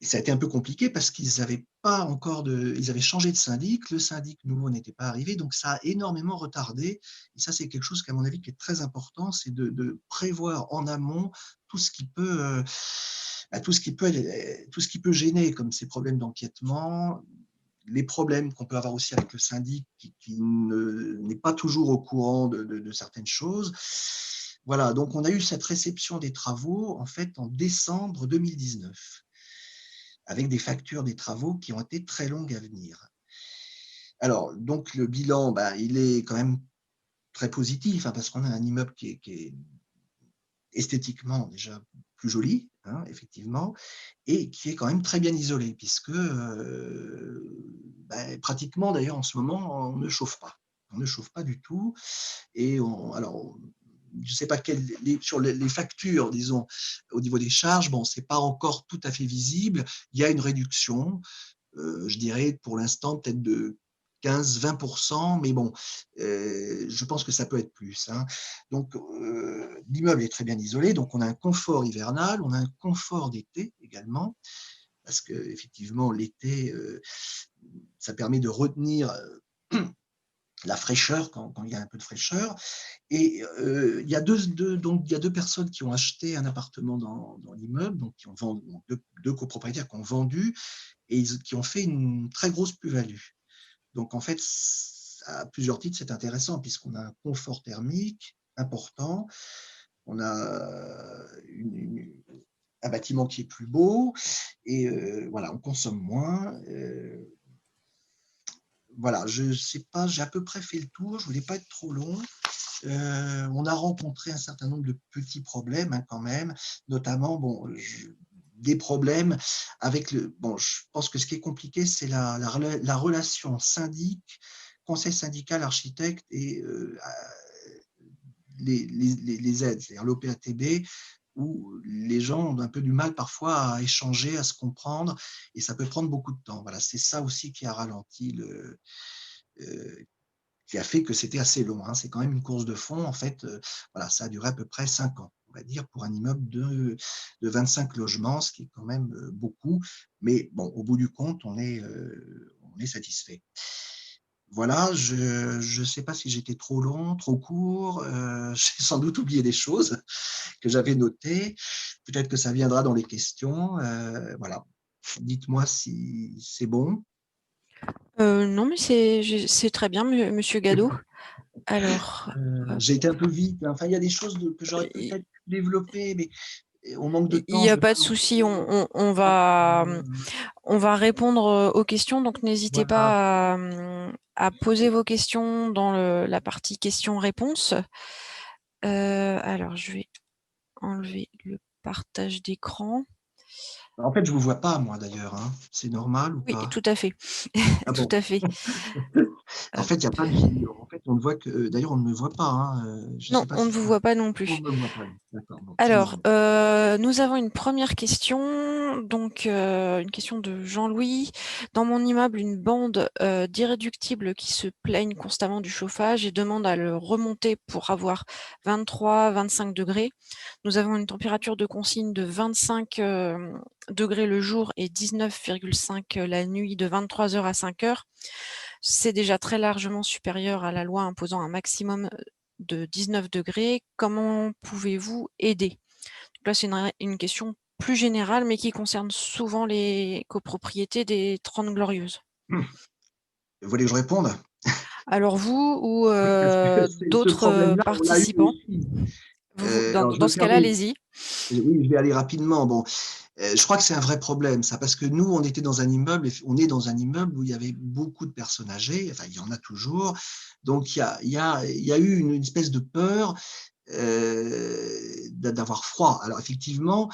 Et ça a été un peu compliqué parce qu'ils n'avaient pas encore ils avaient changé de syndic, le syndic nouveau n'était pas arrivé, donc ça a énormément retardé. Et ça, c'est quelque chose qu'à mon avis qui est très important, c'est de prévoir en amont tout ce qui peut gêner, comme ces problèmes d'empiètement, les problèmes qu'on peut avoir aussi avec le syndic qui n'est pas toujours au courant de certaines choses. Voilà, donc on a eu cette réception des travaux en fait en décembre 2019, avec des factures des travaux qui ont été très longues à venir. Alors, donc le bilan, il est quand même très positif, hein, parce qu'on a un immeuble qui est esthétiquement déjà plus joli, hein, effectivement, et qui est quand même très bien isolé, puisque pratiquement d'ailleurs en ce moment, on ne chauffe pas. On ne chauffe pas du tout. Et alors, je ne sais pas sur les factures, disons, au niveau des charges, bon, ce n'est pas encore tout à fait visible. Il y a une réduction, je dirais pour l'instant peut-être de 15-20%, mais bon, je pense que ça peut être plus, hein. Donc, l'immeuble est très bien isolé, donc on a un confort hivernal, on a un confort d'été également, parce qu'effectivement, l'été, ça permet de retenir la fraîcheur quand il y a un peu de fraîcheur. Et il y a donc, il y a deux personnes qui ont acheté un appartement dans l'immeuble, donc qui ont vendu, donc deux copropriétaires qui ont vendu et qui ont fait une très grosse plus-value. Donc, en fait, à plusieurs titres, c'est intéressant puisqu'on a un confort thermique important, on a un bâtiment qui est plus beau et voilà, on consomme moins. Voilà, je ne sais pas, j'ai à peu près fait le tour, je ne voulais pas être trop long. On a rencontré un certain nombre de petits problèmes, hein, quand même, notamment des problèmes avec je pense que ce qui est compliqué, c'est la relation conseil syndical, architecte et les aides, c'est-à-dire l'OPATB, où les gens ont un peu du mal parfois à échanger, à se comprendre, et ça peut prendre beaucoup de temps. Voilà, c'est ça aussi qui a ralenti qui a fait que c'était assez long, hein. C'est quand même une course de fond. En fait, voilà, ça a duré à peu près 5 ans, on va dire, pour un immeuble de 25 logements, ce qui est quand même beaucoup. Mais bon, au bout du compte, on est satisfait. Voilà, je ne sais pas si j'étais trop long, trop court. J'ai sans doute oublié des choses que j'avais notées. Peut-être que ça viendra dans les questions. Voilà. Dites-moi si c'est bon. Non, mais c'est très bien, monsieur Gadot. Alors, J'ai été un peu vite, hein. Enfin, il y a des choses que j'aurais il peut-être pu développer, mais on manque de temps. n'y Je a veux pas pas de non souci, plus. on va répondre aux questions, donc n'hésitez Voilà. pas à poser vos questions dans la partie questions-réponses. Alors, je vais enlever le partage d'écran. En fait, je ne vous vois pas, moi, d'ailleurs, hein. C'est normal ou Oui, pas? tout à fait. Ah Tout bon? à fait. En fait, il n'y a pas de vidéo. En fait, on ne voit que. D'ailleurs, on ne me voit pas, hein. Je ne Non, sais pas on ne si vous ça. voit pas non On plus. ne me voit pas. D'accord. Bon, Alors, allez-y. nous avons une première question, donc une question de Jean-Louis. Dans mon immeuble, une bande d'irréductibles qui se plaignent constamment du chauffage et demandent à le remonter pour avoir 23-25 degrés. Nous avons une température de consigne de 25 degrés le jour et 19,5 la nuit de 23h à 5h. C'est déjà très largement supérieur à la loi imposant un maximum de 19 degrés. Comment pouvez-vous aider? Donc là, c'est une question plus générale, mais qui concerne souvent les copropriétés des 30 Glorieuses. Vous voulez que je réponde? Alors vous ou Oui, parce que ce d'autres problème-là, on l'a eu participants, aussi. dans, Alors, je dans me ce cas-là, permets. allez-y. Oui, je vais aller rapidement. Bon, je crois que c'est un vrai problème, ça, parce que nous, on est dans un immeuble où il y avait beaucoup de personnes âgées, enfin, il y en a toujours. Donc, il y a eu une espèce de peur d'avoir froid. Alors, effectivement,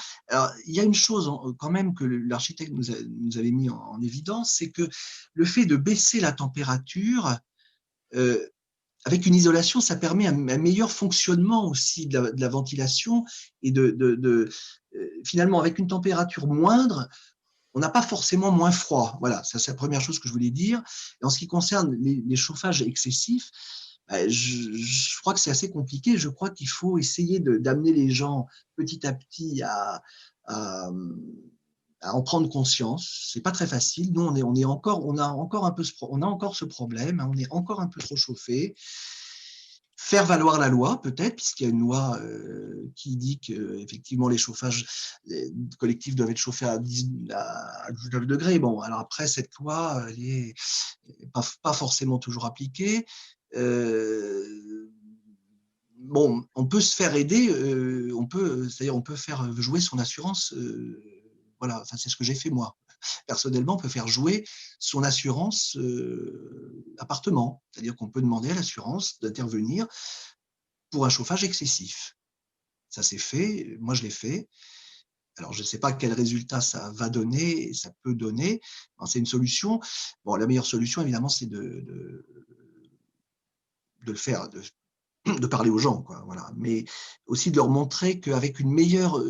il y a une chose quand même que l'architecte nous avait mis en évidence, c'est que le fait de baisser la température, euh, avec une isolation, ça permet un meilleur fonctionnement aussi de la ventilation et finalement, avec une température moindre, on n'a pas forcément moins froid. Voilà, ça c'est la première chose que je voulais dire. Et en ce qui concerne les chauffages excessifs, je crois que c'est assez compliqué. Je crois qu'il faut essayer d'amener les gens petit à petit à, à en prendre conscience. C'est pas très facile. Nous, on a encore ce problème, hein. On est encore un peu trop chauffé. Faire valoir la loi, peut-être, puisqu'il y a une loi qui dit que effectivement les chauffages collectifs doivent être chauffés à 19 degrés. Bon, alors après, cette loi, elle est pas forcément toujours appliquée. bon, on peut se faire aider, c'est-à-dire on peut faire jouer son assurance. Voilà, enfin, c'est ce que j'ai fait moi. Personnellement, on peut faire jouer son assurance appartement, c'est-à-dire qu'on peut demander à l'assurance d'intervenir pour un chauffage excessif. Ça s'est fait, moi je l'ai fait. Alors, je ne sais pas quel résultat ça va donner, ça peut donner. C'est une solution. Bon, la meilleure solution, évidemment, c'est de le faire, de parler aux gens, quoi, voilà. Mais aussi de leur montrer qu'avec une meilleure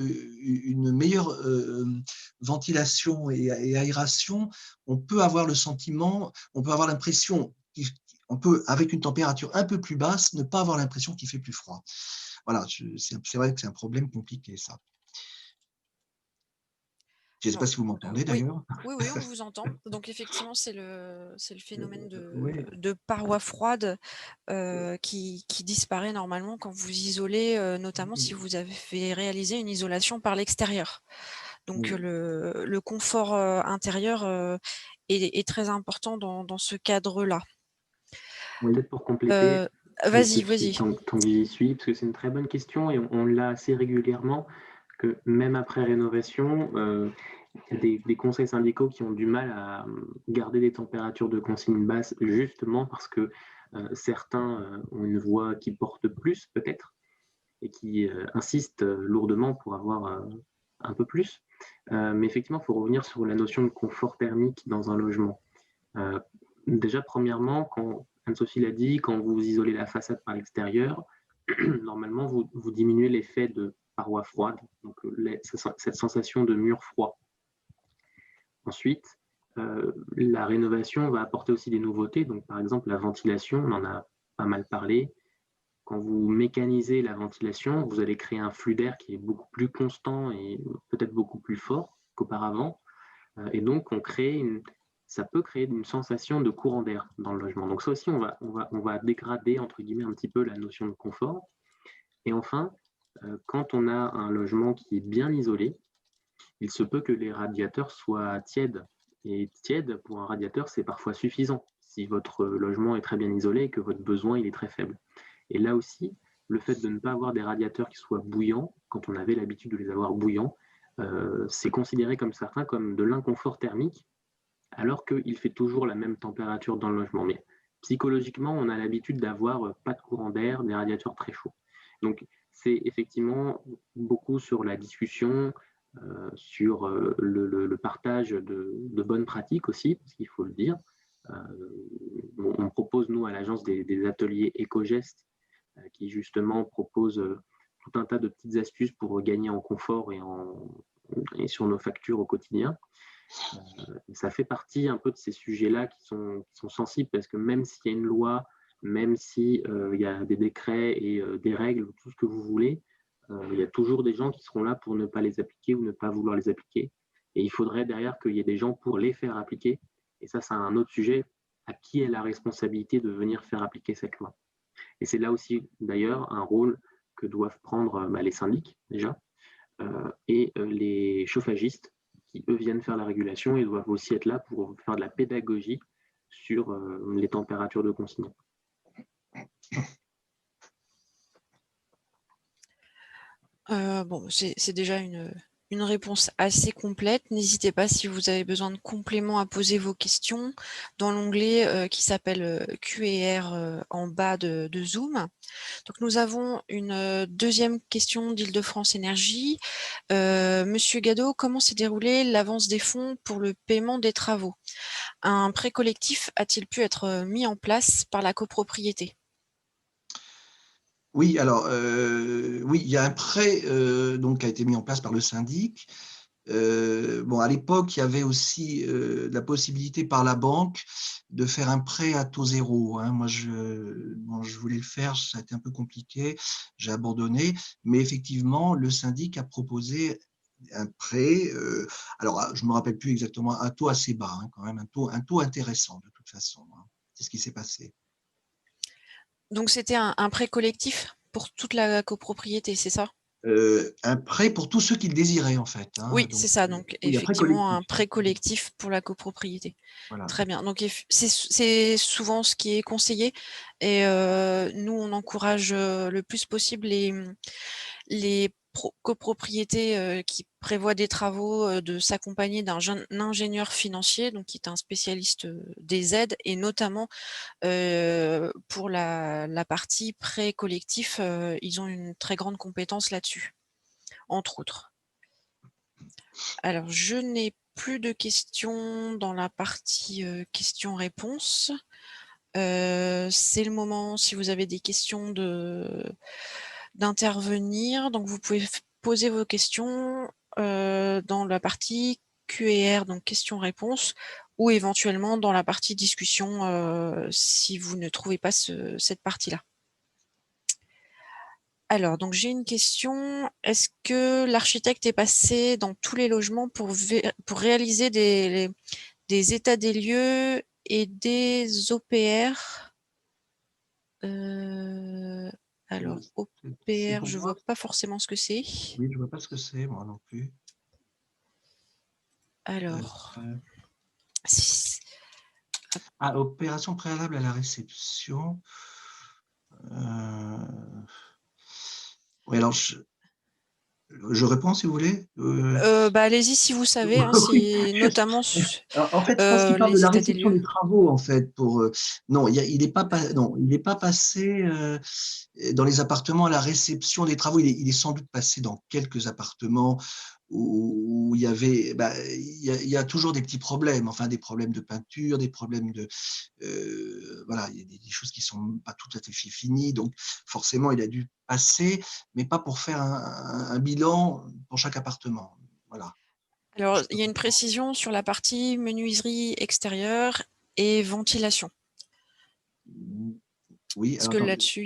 ventilation et aération, on peut avoir le sentiment, on peut avoir l'impression, on peut, avec une température un peu plus basse, ne pas avoir l'impression qu'il fait plus froid. Voilà, c'est vrai que c'est un problème compliqué, ça. Je ne sais pas Alors, si vous m'entendez oui, d'ailleurs. oui, on vous entend. Donc effectivement, c'est le phénomène Oui. de parois froides qui disparaît normalement quand vous isolez, notamment si vous avez réalisé une isolation par l'extérieur. Donc Oui. le confort intérieur est très important dans ce cadre-là. Peut-être pour compléter, Vas-y. tant que j'y suis, parce que c'est une très bonne question et on l'a assez régulièrement, que même après rénovation, il y a des conseils syndicaux qui ont du mal à garder des températures de consigne basses, justement parce que certains ont une voix qui porte plus, peut-être, et qui insistent lourdement pour avoir un peu plus. Mais effectivement, il faut revenir sur la notion de confort thermique dans un logement. Déjà, premièrement, quand Anne-Sophie l'a dit, quand vous isolez la façade par l'extérieur, normalement, vous diminuez l'effet de parois froides, donc cette sensation de mur froid. Ensuite, la rénovation va apporter aussi des nouveautés. Donc, par exemple, la ventilation, on en a pas mal parlé. Quand vous mécanisez la ventilation, vous allez créer un flux d'air qui est beaucoup plus constant et peut-être beaucoup plus fort qu'auparavant. Et donc, ça peut créer une sensation de courant d'air dans le logement. Donc ça aussi, on va dégrader, entre guillemets, un petit peu la notion de confort. Et enfin, quand on a un logement qui est bien isolé, il se peut que les radiateurs soient tièdes. Et tiède, pour un radiateur, c'est parfois suffisant si votre logement est très bien isolé et que votre besoin il est très faible. Et là aussi, le fait de ne pas avoir des radiateurs qui soient bouillants, quand on avait l'habitude de les avoir bouillants, c'est considéré comme certains comme de l'inconfort thermique, alors qu'il fait toujours la même température dans le logement. Mais psychologiquement, on a l'habitude d'avoir pas de courant d'air, des radiateurs très chauds. Donc, c'est effectivement beaucoup sur la discussion, sur le partage de bonnes pratiques aussi, parce qu'il faut le dire. On propose, nous, à l'agence, des ateliers éco-gestes qui, justement, proposent tout un tas de petites astuces pour gagner en confort et sur nos factures au quotidien. Ça fait partie un peu de ces sujets-là qui sont sensibles parce que même s'il y a une loi, même s'il y a des décrets et des règles, tout ce que vous voulez, il y a toujours des gens qui seront là pour ne pas les appliquer ou ne pas vouloir les appliquer. Et il faudrait derrière qu'il y ait des gens pour les faire appliquer. Et ça, c'est un autre sujet. À qui est la responsabilité de venir faire appliquer cette loi? Et c'est là aussi, d'ailleurs, un rôle que doivent prendre les syndics, déjà, et les chauffagistes, qui, eux, viennent faire la régulation et doivent aussi être là pour faire de la pédagogie sur les températures de consigne. Bon, c'est déjà une réponse assez complète. N'hésitez pas si vous avez besoin de compléments à poser vos questions dans l'onglet qui s'appelle Q&R en bas de Zoom. Donc nous avons une deuxième question d'Île-de-France Énergie. Monsieur Gadot, comment s'est déroulée l'avance des fonds pour le paiement des travaux? Un prêt collectif a-t-il pu être mis en place par la copropriété? Oui, alors, oui, il y a un prêt donc, qui a été mis en place par le syndic. Bon, à l'époque, il y avait aussi la possibilité par la banque de faire un prêt à taux zéro, hein. Moi, je voulais le faire, ça a été un peu compliqué, j'ai abandonné. Mais effectivement, le syndic a proposé un prêt. Alors, je ne me rappelle plus exactement, un taux assez bas, hein, quand même, un taux intéressant de toute façon, hein. C'est ce qui s'est passé. Donc c'était un prêt collectif pour toute la copropriété, c'est ça? un prêt pour tous ceux qui le désiraient, en fait. Hein, Oui, donc, c'est ça. Donc, oui, un prêt effectivement, collectif. un prêt collectif pour la copropriété. Voilà. Très bien. Donc, c'est souvent ce qui est conseillé. Et nous, on encourage le plus possible les copropriétés qui prévoient des travaux de s'accompagner d'un jeune ingénieur financier, donc qui est un spécialiste des aides, et notamment pour la partie prêt collectif, ils ont une très grande compétence là-dessus, entre autres. Alors, je n'ai plus de questions dans la partie questions-réponses. C'est le moment, si vous avez des questions, d'intervenir. Donc, vous pouvez poser vos questions dans la partie Q&R, donc questions-réponses, ou éventuellement dans la partie discussion si vous ne trouvez pas cette partie-là. Alors, donc j'ai une question. Est-ce que l'architecte est passé dans tous les logements pour réaliser des états des lieux et des OPR? Alors, C'est OPR, pour je moi. vois pas forcément ce que c'est. Oui, je ne vois pas ce que c'est, moi non plus. Alors, opération préalable à la réception. Oui, alors je réponds si vous voulez. allez-y si vous savez, hein, Oui. c'est notamment Alors, en fait, je pense qu'il parle de les la états des réception lieux. des travaux, en fait. Non, il n'est pas passé dans les appartements à la réception des travaux. Il est sans doute passé dans quelques appartements où il y avait, il y a toujours des petits problèmes, enfin des problèmes de peinture, des problèmes de, voilà, il y a des choses qui sont pas tout à fait finies. Donc, forcément, il a dû passer, mais pas pour faire un bilan pour chaque appartement. Voilà. Alors, il y a une précision sur la partie menuiserie extérieure et ventilation. Oui, Est-ce que là-dessus,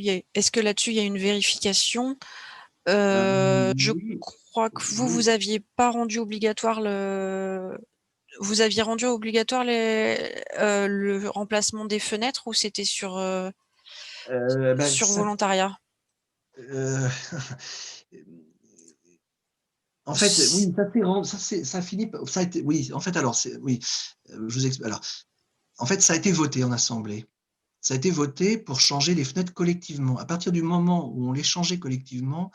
il y a une vérification? Je oui. crois que vous aviez pas rendu obligatoire vous aviez rendu obligatoire le remplacement des fenêtres, ou c'était sur volontariat? En fait, oui, ça finit, ça a été, oui, en fait, alors, oui, je vous explique. Alors, en fait, ça a été voté en assemblée. Ça a été voté pour changer les fenêtres collectivement. À partir du moment où on les changeait collectivement,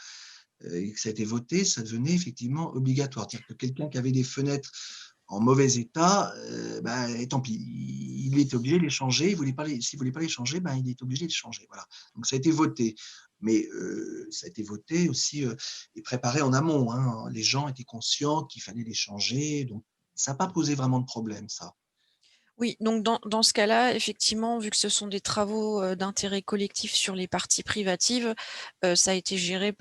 et que ça a été voté, ça devenait effectivement obligatoire. C'est-à-dire que quelqu'un qui avait des fenêtres en mauvais état, et tant pis, il était obligé de les changer. S'il ne voulait pas les changer, il est obligé de les changer. Voilà. Donc ça a été voté. Mais ça a été voté aussi et préparé en amont. Hein. Les gens étaient conscients qu'il fallait les changer. Donc ça n'a pas posé vraiment de problème, ça. Oui, donc dans ce cas-là, effectivement, vu que ce sont des travaux d'intérêt collectif sur les parties privatives, ça a été géré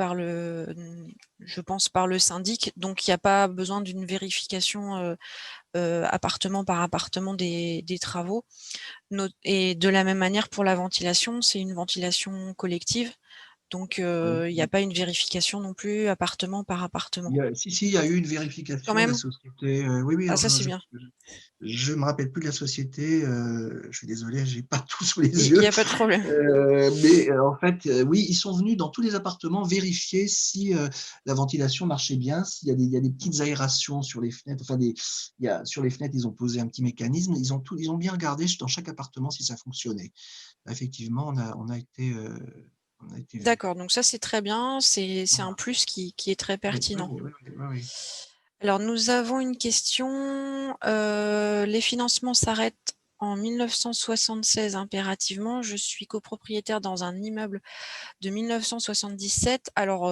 je pense par le syndic, donc il n'y a pas besoin d'une vérification appartement par appartement des travaux. Et de la même manière pour la ventilation, c'est une ventilation collective, donc il n'y a pas une vérification non plus appartement par appartement. Il y a eu une Quand vérification de la même? société. Oui, oui, Ah, alors ça c'est bien. je me rappelle plus de la société, je suis désolé, j'ai pas tout sous les Il y yeux. a pas de problème. Mais en fait, oui, ils sont venus dans tous les appartements vérifier si la ventilation marchait bien, s'il y a des petites aérations sur les fenêtres. Enfin, sur les fenêtres, ils ont posé un petit mécanisme. Ils ont bien regardé dans chaque appartement si ça fonctionnait. Effectivement, on a été vus. D'accord, donc ça c'est très bien, c'est un Voilà. plus qui est très Oui, oui, pertinent. oui, oui, oui, oui. Alors nous avons une question, les financements s'arrêtent en 1976 impérativement. Je suis copropriétaire dans un immeuble de 1977. Alors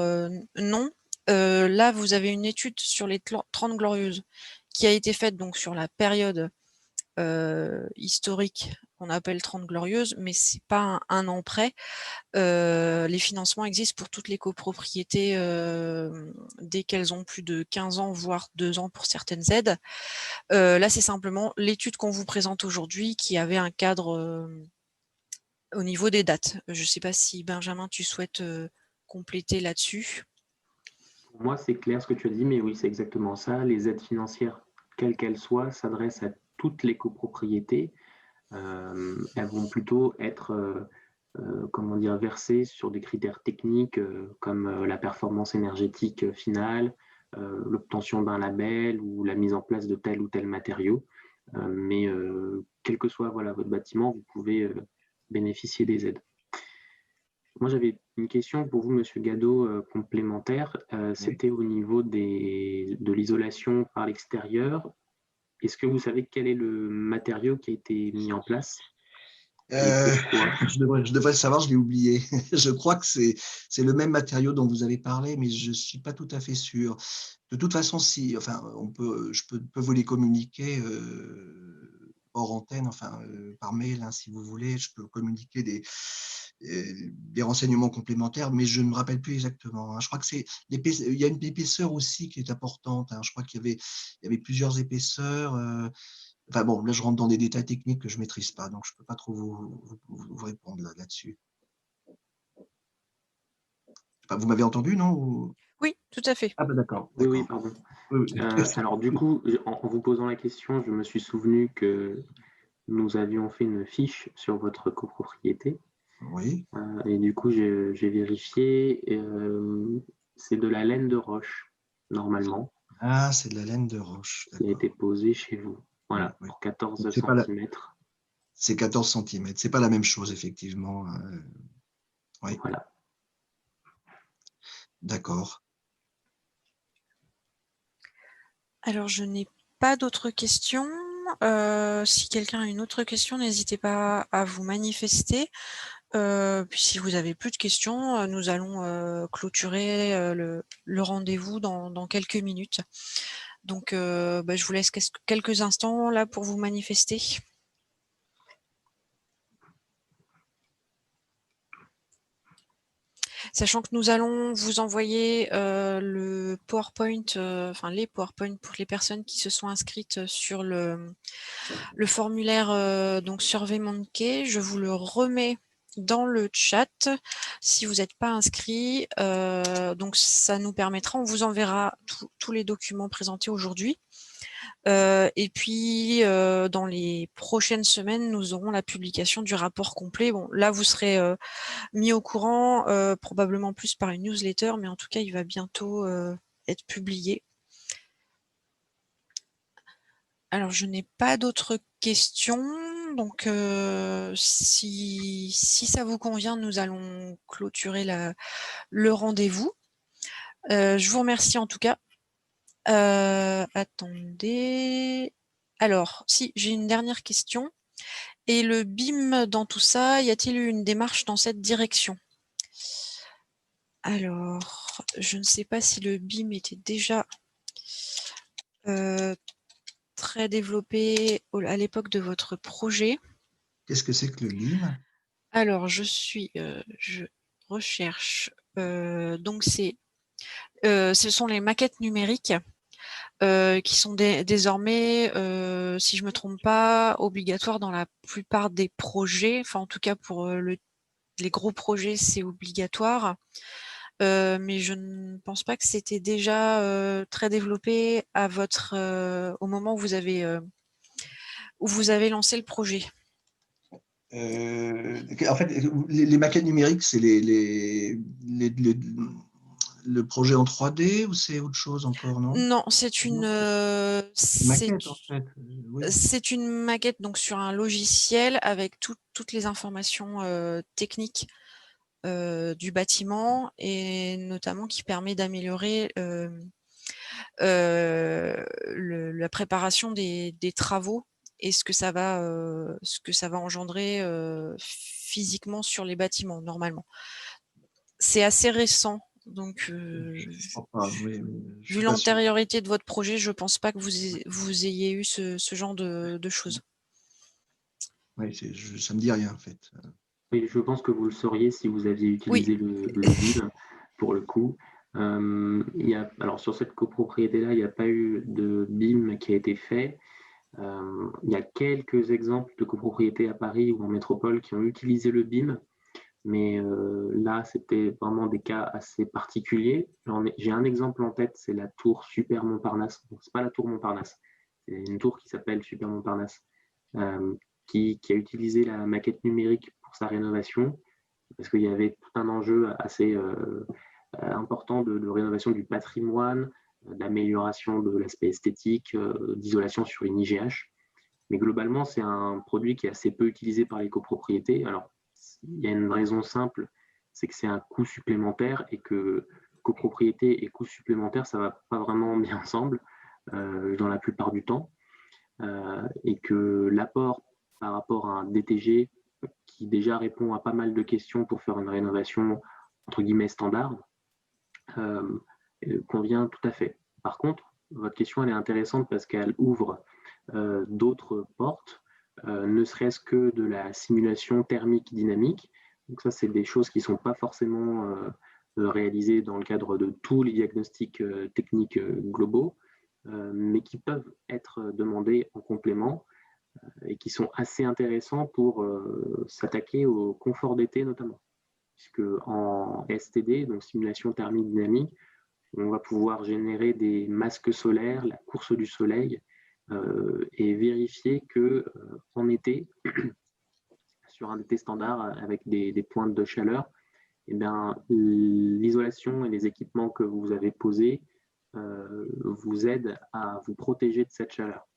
non, là vous avez une étude sur les 30 Glorieuses qui a été faite donc sur la période historique qu'on appelle 30 Glorieuses, mais c'est pas un an près. Les financements existent pour toutes les copropriétés dès qu'elles ont plus de 15 ans, voire 2 ans pour certaines aides. Là, c'est simplement l'étude qu'on vous présente aujourd'hui qui avait un cadre au niveau des dates. Je ne sais pas si Benjamin, tu souhaites compléter là-dessus. Pour moi, c'est clair ce que tu as dit, mais oui, c'est exactement ça. Les aides financières, quelles qu'elles soient, s'adressent à toutes les copropriétés. Elles vont plutôt être comment dire, versé sur des critères techniques comme la performance énergétique finale, l'obtention d'un label ou la mise en place de tel ou tel matériau. Mais quel que soit voilà, votre bâtiment, vous pouvez bénéficier des aides. Moi, j'avais une question pour vous, Monsieur Gadot, complémentaire. Oui. C'était au niveau de l'isolation par l'extérieur. Est-ce que vous savez quel est le matériau qui a été mis en place et pourquoi? Je devrais le savoir, je l'ai oublié. Je crois que c'est le même matériau dont vous avez parlé, mais je ne suis pas tout à fait sûr. De toute façon, si, enfin, je peux vous les communiquer hors antenne, enfin, par mail, hein, si vous voulez. Je peux communiquer des renseignements complémentaires, mais je ne me rappelle plus exactement, hein. Je crois que il y a une épaisseur aussi qui est importante, hein. Je crois qu'il y avait plusieurs épaisseurs. Enfin bon, là, je rentre dans des détails techniques que je ne maîtrise pas, donc je ne peux pas trop vous répondre là-dessus. Enfin, vous m'avez entendu, non? Oui, tout à fait. Ah ben d'accord, Oui, oui, d'accord. pardon. Oui, oui. Alors du coup, en vous posant la question, je me suis souvenu que nous avions fait une fiche sur votre copropriété. Oui. Et du coup, j'ai vérifié. C'est de la laine de roche, normalement, Ah, c'est de la laine de roche, qui a été d'accord. posée chez vous. Oui, Voilà, oui. pour 14 Donc centimètres. c'est 14 centimètres. C'est pas la même chose, effectivement. Oui, Voilà. d'accord. Alors, je n'ai pas d'autres questions. Si quelqu'un a une autre question, n'hésitez pas à vous manifester. Puis si vous avez plus de questions, nous allons clôturer le rendez-vous dans quelques minutes. Donc, je vous laisse quelques instants là pour vous manifester. Sachant que nous allons vous envoyer le PowerPoint, enfin les PowerPoint pour les personnes qui se sont inscrites sur le formulaire donc SurveyMonkey. Je vous le remets dans le chat si vous n'êtes pas inscrit. Donc ça nous permettra, on vous enverra tous les documents présentés aujourd'hui. Et puis dans les prochaines semaines, nous aurons la publication du rapport complet. Bon, là vous serez mis au courant, probablement plus par une newsletter, mais en tout cas il va bientôt être publié. Alors je n'ai pas d'autres questions, donc si ça vous convient, nous allons clôturer le rendez-vous. Je vous remercie en tout cas. Attendez. Alors, si, j'ai une dernière question. Et le BIM dans tout ça, y a-t-il eu une démarche dans cette direction? Alors, je ne sais pas si le BIM était déjà très développé à l'époque de votre projet. Qu'est-ce que c'est que le BIM? Alors, je recherche. Donc, ce sont les maquettes numériques qui sont désormais, si je ne me trompe pas, obligatoires dans la plupart des projets. Enfin, en tout cas, pour les gros projets, c'est obligatoire. Mais je ne pense pas que c'était déjà très développé au moment où vous avez lancé le projet. En fait, les maquettes numériques, c'est le projet en 3D ou c'est autre chose encore, non? Non, c'est une Maquette, en fait. Oui. c'est une maquette donc sur un logiciel avec toutes les informations techniques du bâtiment et notamment qui permet d'améliorer la préparation des travaux et ce que ça va engendrer physiquement sur les bâtiments normalement. C'est assez récent, donc Je crois pas, oui, je vu suis pas sûr. l'antériorité de votre projet, je pense pas que vous ayez eu ce genre de choses. Oui, ça me dit rien, en fait. Oui, je pense que vous le sauriez si vous aviez Oui. utilisé le BIM, pour le coup. Alors sur cette copropriété-là, il n'y a pas eu de BIM qui a été fait. Il y a quelques exemples de copropriétés à Paris ou en métropole qui ont utilisé le BIM, mais là, c'était vraiment des cas assez particuliers. J'ai un exemple en tête, c'est la tour Super Montparnasse. Bon, c'est pas la tour Montparnasse, c'est une tour qui s'appelle Super Montparnasse, qui a utilisé la maquette numérique pour sa rénovation. parce qu'il y avait tout un enjeu assez important de rénovation du patrimoine, d'amélioration de l'aspect esthétique, d'isolation sur une IGH. Mais globalement, c'est un produit qui est assez peu utilisé par les copropriétés. Alors, il y a une raison simple, c'est que c'est un coût supplémentaire et que copropriété et coût supplémentaire, ça ne va pas vraiment bien ensemble dans la plupart du temps. Et que l'apport par rapport à un DTG qui déjà répond à pas mal de questions pour faire une rénovation entre guillemets standard, convient tout à fait. Par contre, votre question elle est intéressante parce qu'elle ouvre d'autres portes, ne serait-ce que de la simulation thermique dynamique. Donc ça, c'est des choses qui ne sont pas forcément réalisées dans le cadre de tous les diagnostics techniques globaux, mais qui peuvent être demandés en complément et qui sont assez intéressants pour s'attaquer au confort d'été notamment. Puisque en STD, donc simulation thermique dynamique, on va pouvoir générer des masques solaires, la course du soleil, et vérifier que en été, sur un été standard avec des pointes de chaleur, eh bien, l'isolation et les équipements que vous avez posés vous aident à vous protéger de cette chaleur.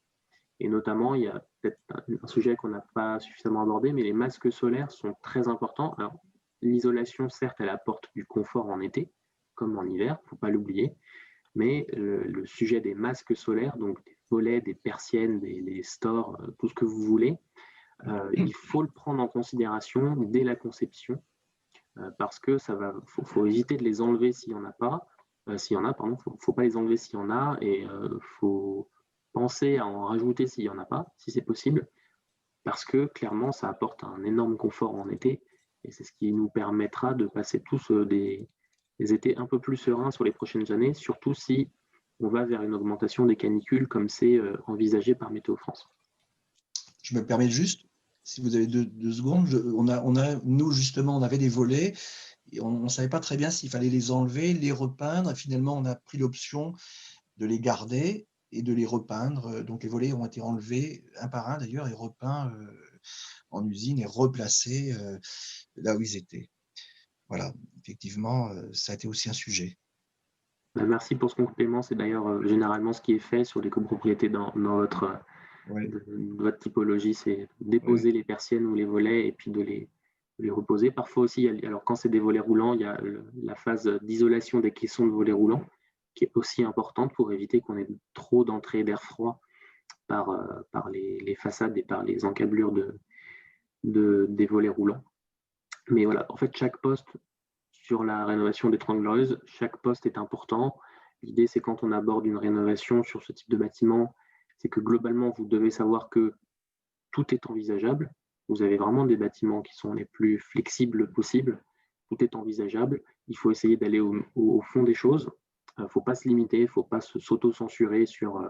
Et notamment, il y a peut-être un sujet qu'on n'a pas suffisamment abordé, mais les masques solaires sont très importants. Alors, l'isolation, certes, elle apporte du confort en été, comme en hiver, il ne faut pas l'oublier, mais le sujet des masques solaires, donc des volets, des persiennes, des stores, tout ce que vous voulez, il faut le prendre en considération dès la conception, parce que faut éviter de les enlever s'il y en a pas, faut pas les enlever s'il y en a, et faut penser à en rajouter s'il y en a pas, si c'est possible, parce que clairement ça apporte un énorme confort en été, et c'est ce qui nous permettra de passer tous des étés un peu plus sereins sur les prochaines années, surtout si on va vers une augmentation des canicules comme c'est envisagé par Météo France. Je me permets juste, si vous avez deux secondes, nous justement, on avait des volets et on ne savait pas très bien s'il fallait les enlever, les repeindre. Et finalement, on a pris l'option de les garder et de les repeindre. Donc les volets ont été enlevés un par un d'ailleurs et repeints en usine et replacés là où ils étaient. Voilà, effectivement, ça a été aussi un sujet. Merci pour ce complément. C'est d'ailleurs généralement ce qui est fait sur les copropriétés dans votre typologie, c'est déposer les persiennes ou les volets et puis de les reposer. Parfois aussi, alors quand c'est des volets roulants, il y a la phase d'isolation des caissons de volets roulants qui est aussi importante pour éviter qu'on ait trop d'entrée d'air froid par les façades et par les encablures des volets roulants. Mais voilà, en fait, chaque poste sur la rénovation des 30 Glorieuses, chaque poste est important. L'idée, c'est quand on aborde une rénovation sur ce type de bâtiment, c'est que globalement, vous devez savoir que tout est envisageable. Vous avez vraiment des bâtiments qui sont les plus flexibles possibles. Tout est envisageable. Il faut essayer d'aller au fond des choses. Il ne faut pas se limiter, il ne faut pas s'auto-censurer sur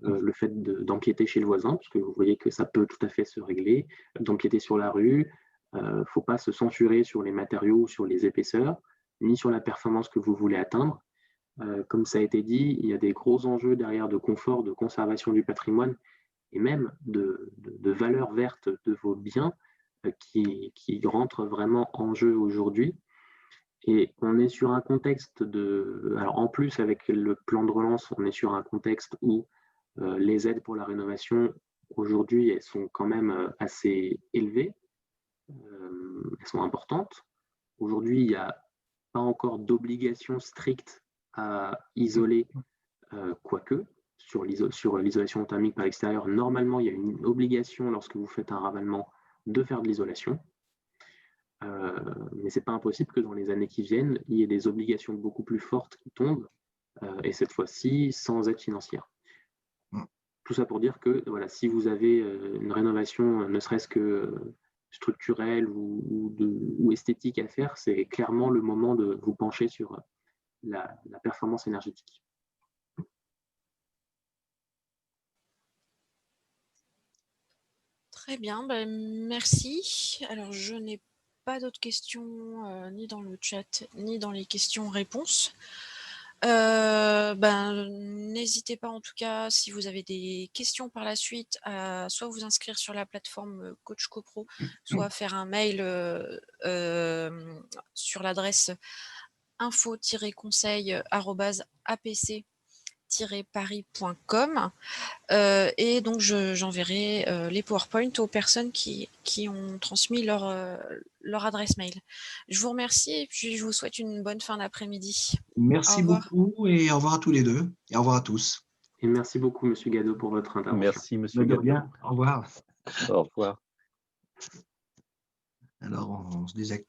le fait d'empiéter chez le voisin, parce que vous voyez que ça peut tout à fait se régler, d'empiéter sur la rue. Il ne faut pas se censurer sur les matériaux, sur les épaisseurs, ni sur la performance que vous voulez atteindre. Comme ça a été dit, il y a des gros enjeux derrière de confort, de conservation du patrimoine et même de valeur verte de vos biens qui rentrent vraiment en jeu aujourd'hui. Et on est sur un contexte alors en plus avec le plan de relance, on est sur un contexte où les aides pour la rénovation aujourd'hui, elles sont quand même assez élevées. Elles sont importantes. Aujourd'hui, il n'y a pas encore d'obligation stricte à isoler, quoique sur l'isolation thermique par l'extérieur, normalement, il y a une obligation lorsque vous faites un ravalement de faire de l'isolation. Mais ce n'est pas impossible que dans les années qui viennent, il y ait des obligations beaucoup plus fortes qui tombent, et cette fois-ci sans aide financière. Tout ça pour dire que voilà, si vous avez une rénovation, ne serait-ce que structurelle ou esthétique à faire, c'est clairement le moment de vous pencher sur la performance énergétique. Très bien, ben, merci. Alors, je n'ai pas d'autres questions ni dans le chat, ni dans les questions-réponses. N'hésitez pas en tout cas, si vous avez des questions par la suite, à soit vous inscrire sur la plateforme Coach CoPro, soit faire un mail sur l'adresse info-conseil@apc-paris.com et donc j'enverrai les PowerPoint aux personnes qui ont transmis leur adresse mail. Je vous remercie et puis je vous souhaite une bonne fin d'après-midi. Merci beaucoup et au revoir à tous les deux et au revoir à tous. Et merci beaucoup, Monsieur Gadot, pour votre intervention. Merci, Monsieur De Gadot. rien. Au revoir. Au revoir. Alors, on se désactive.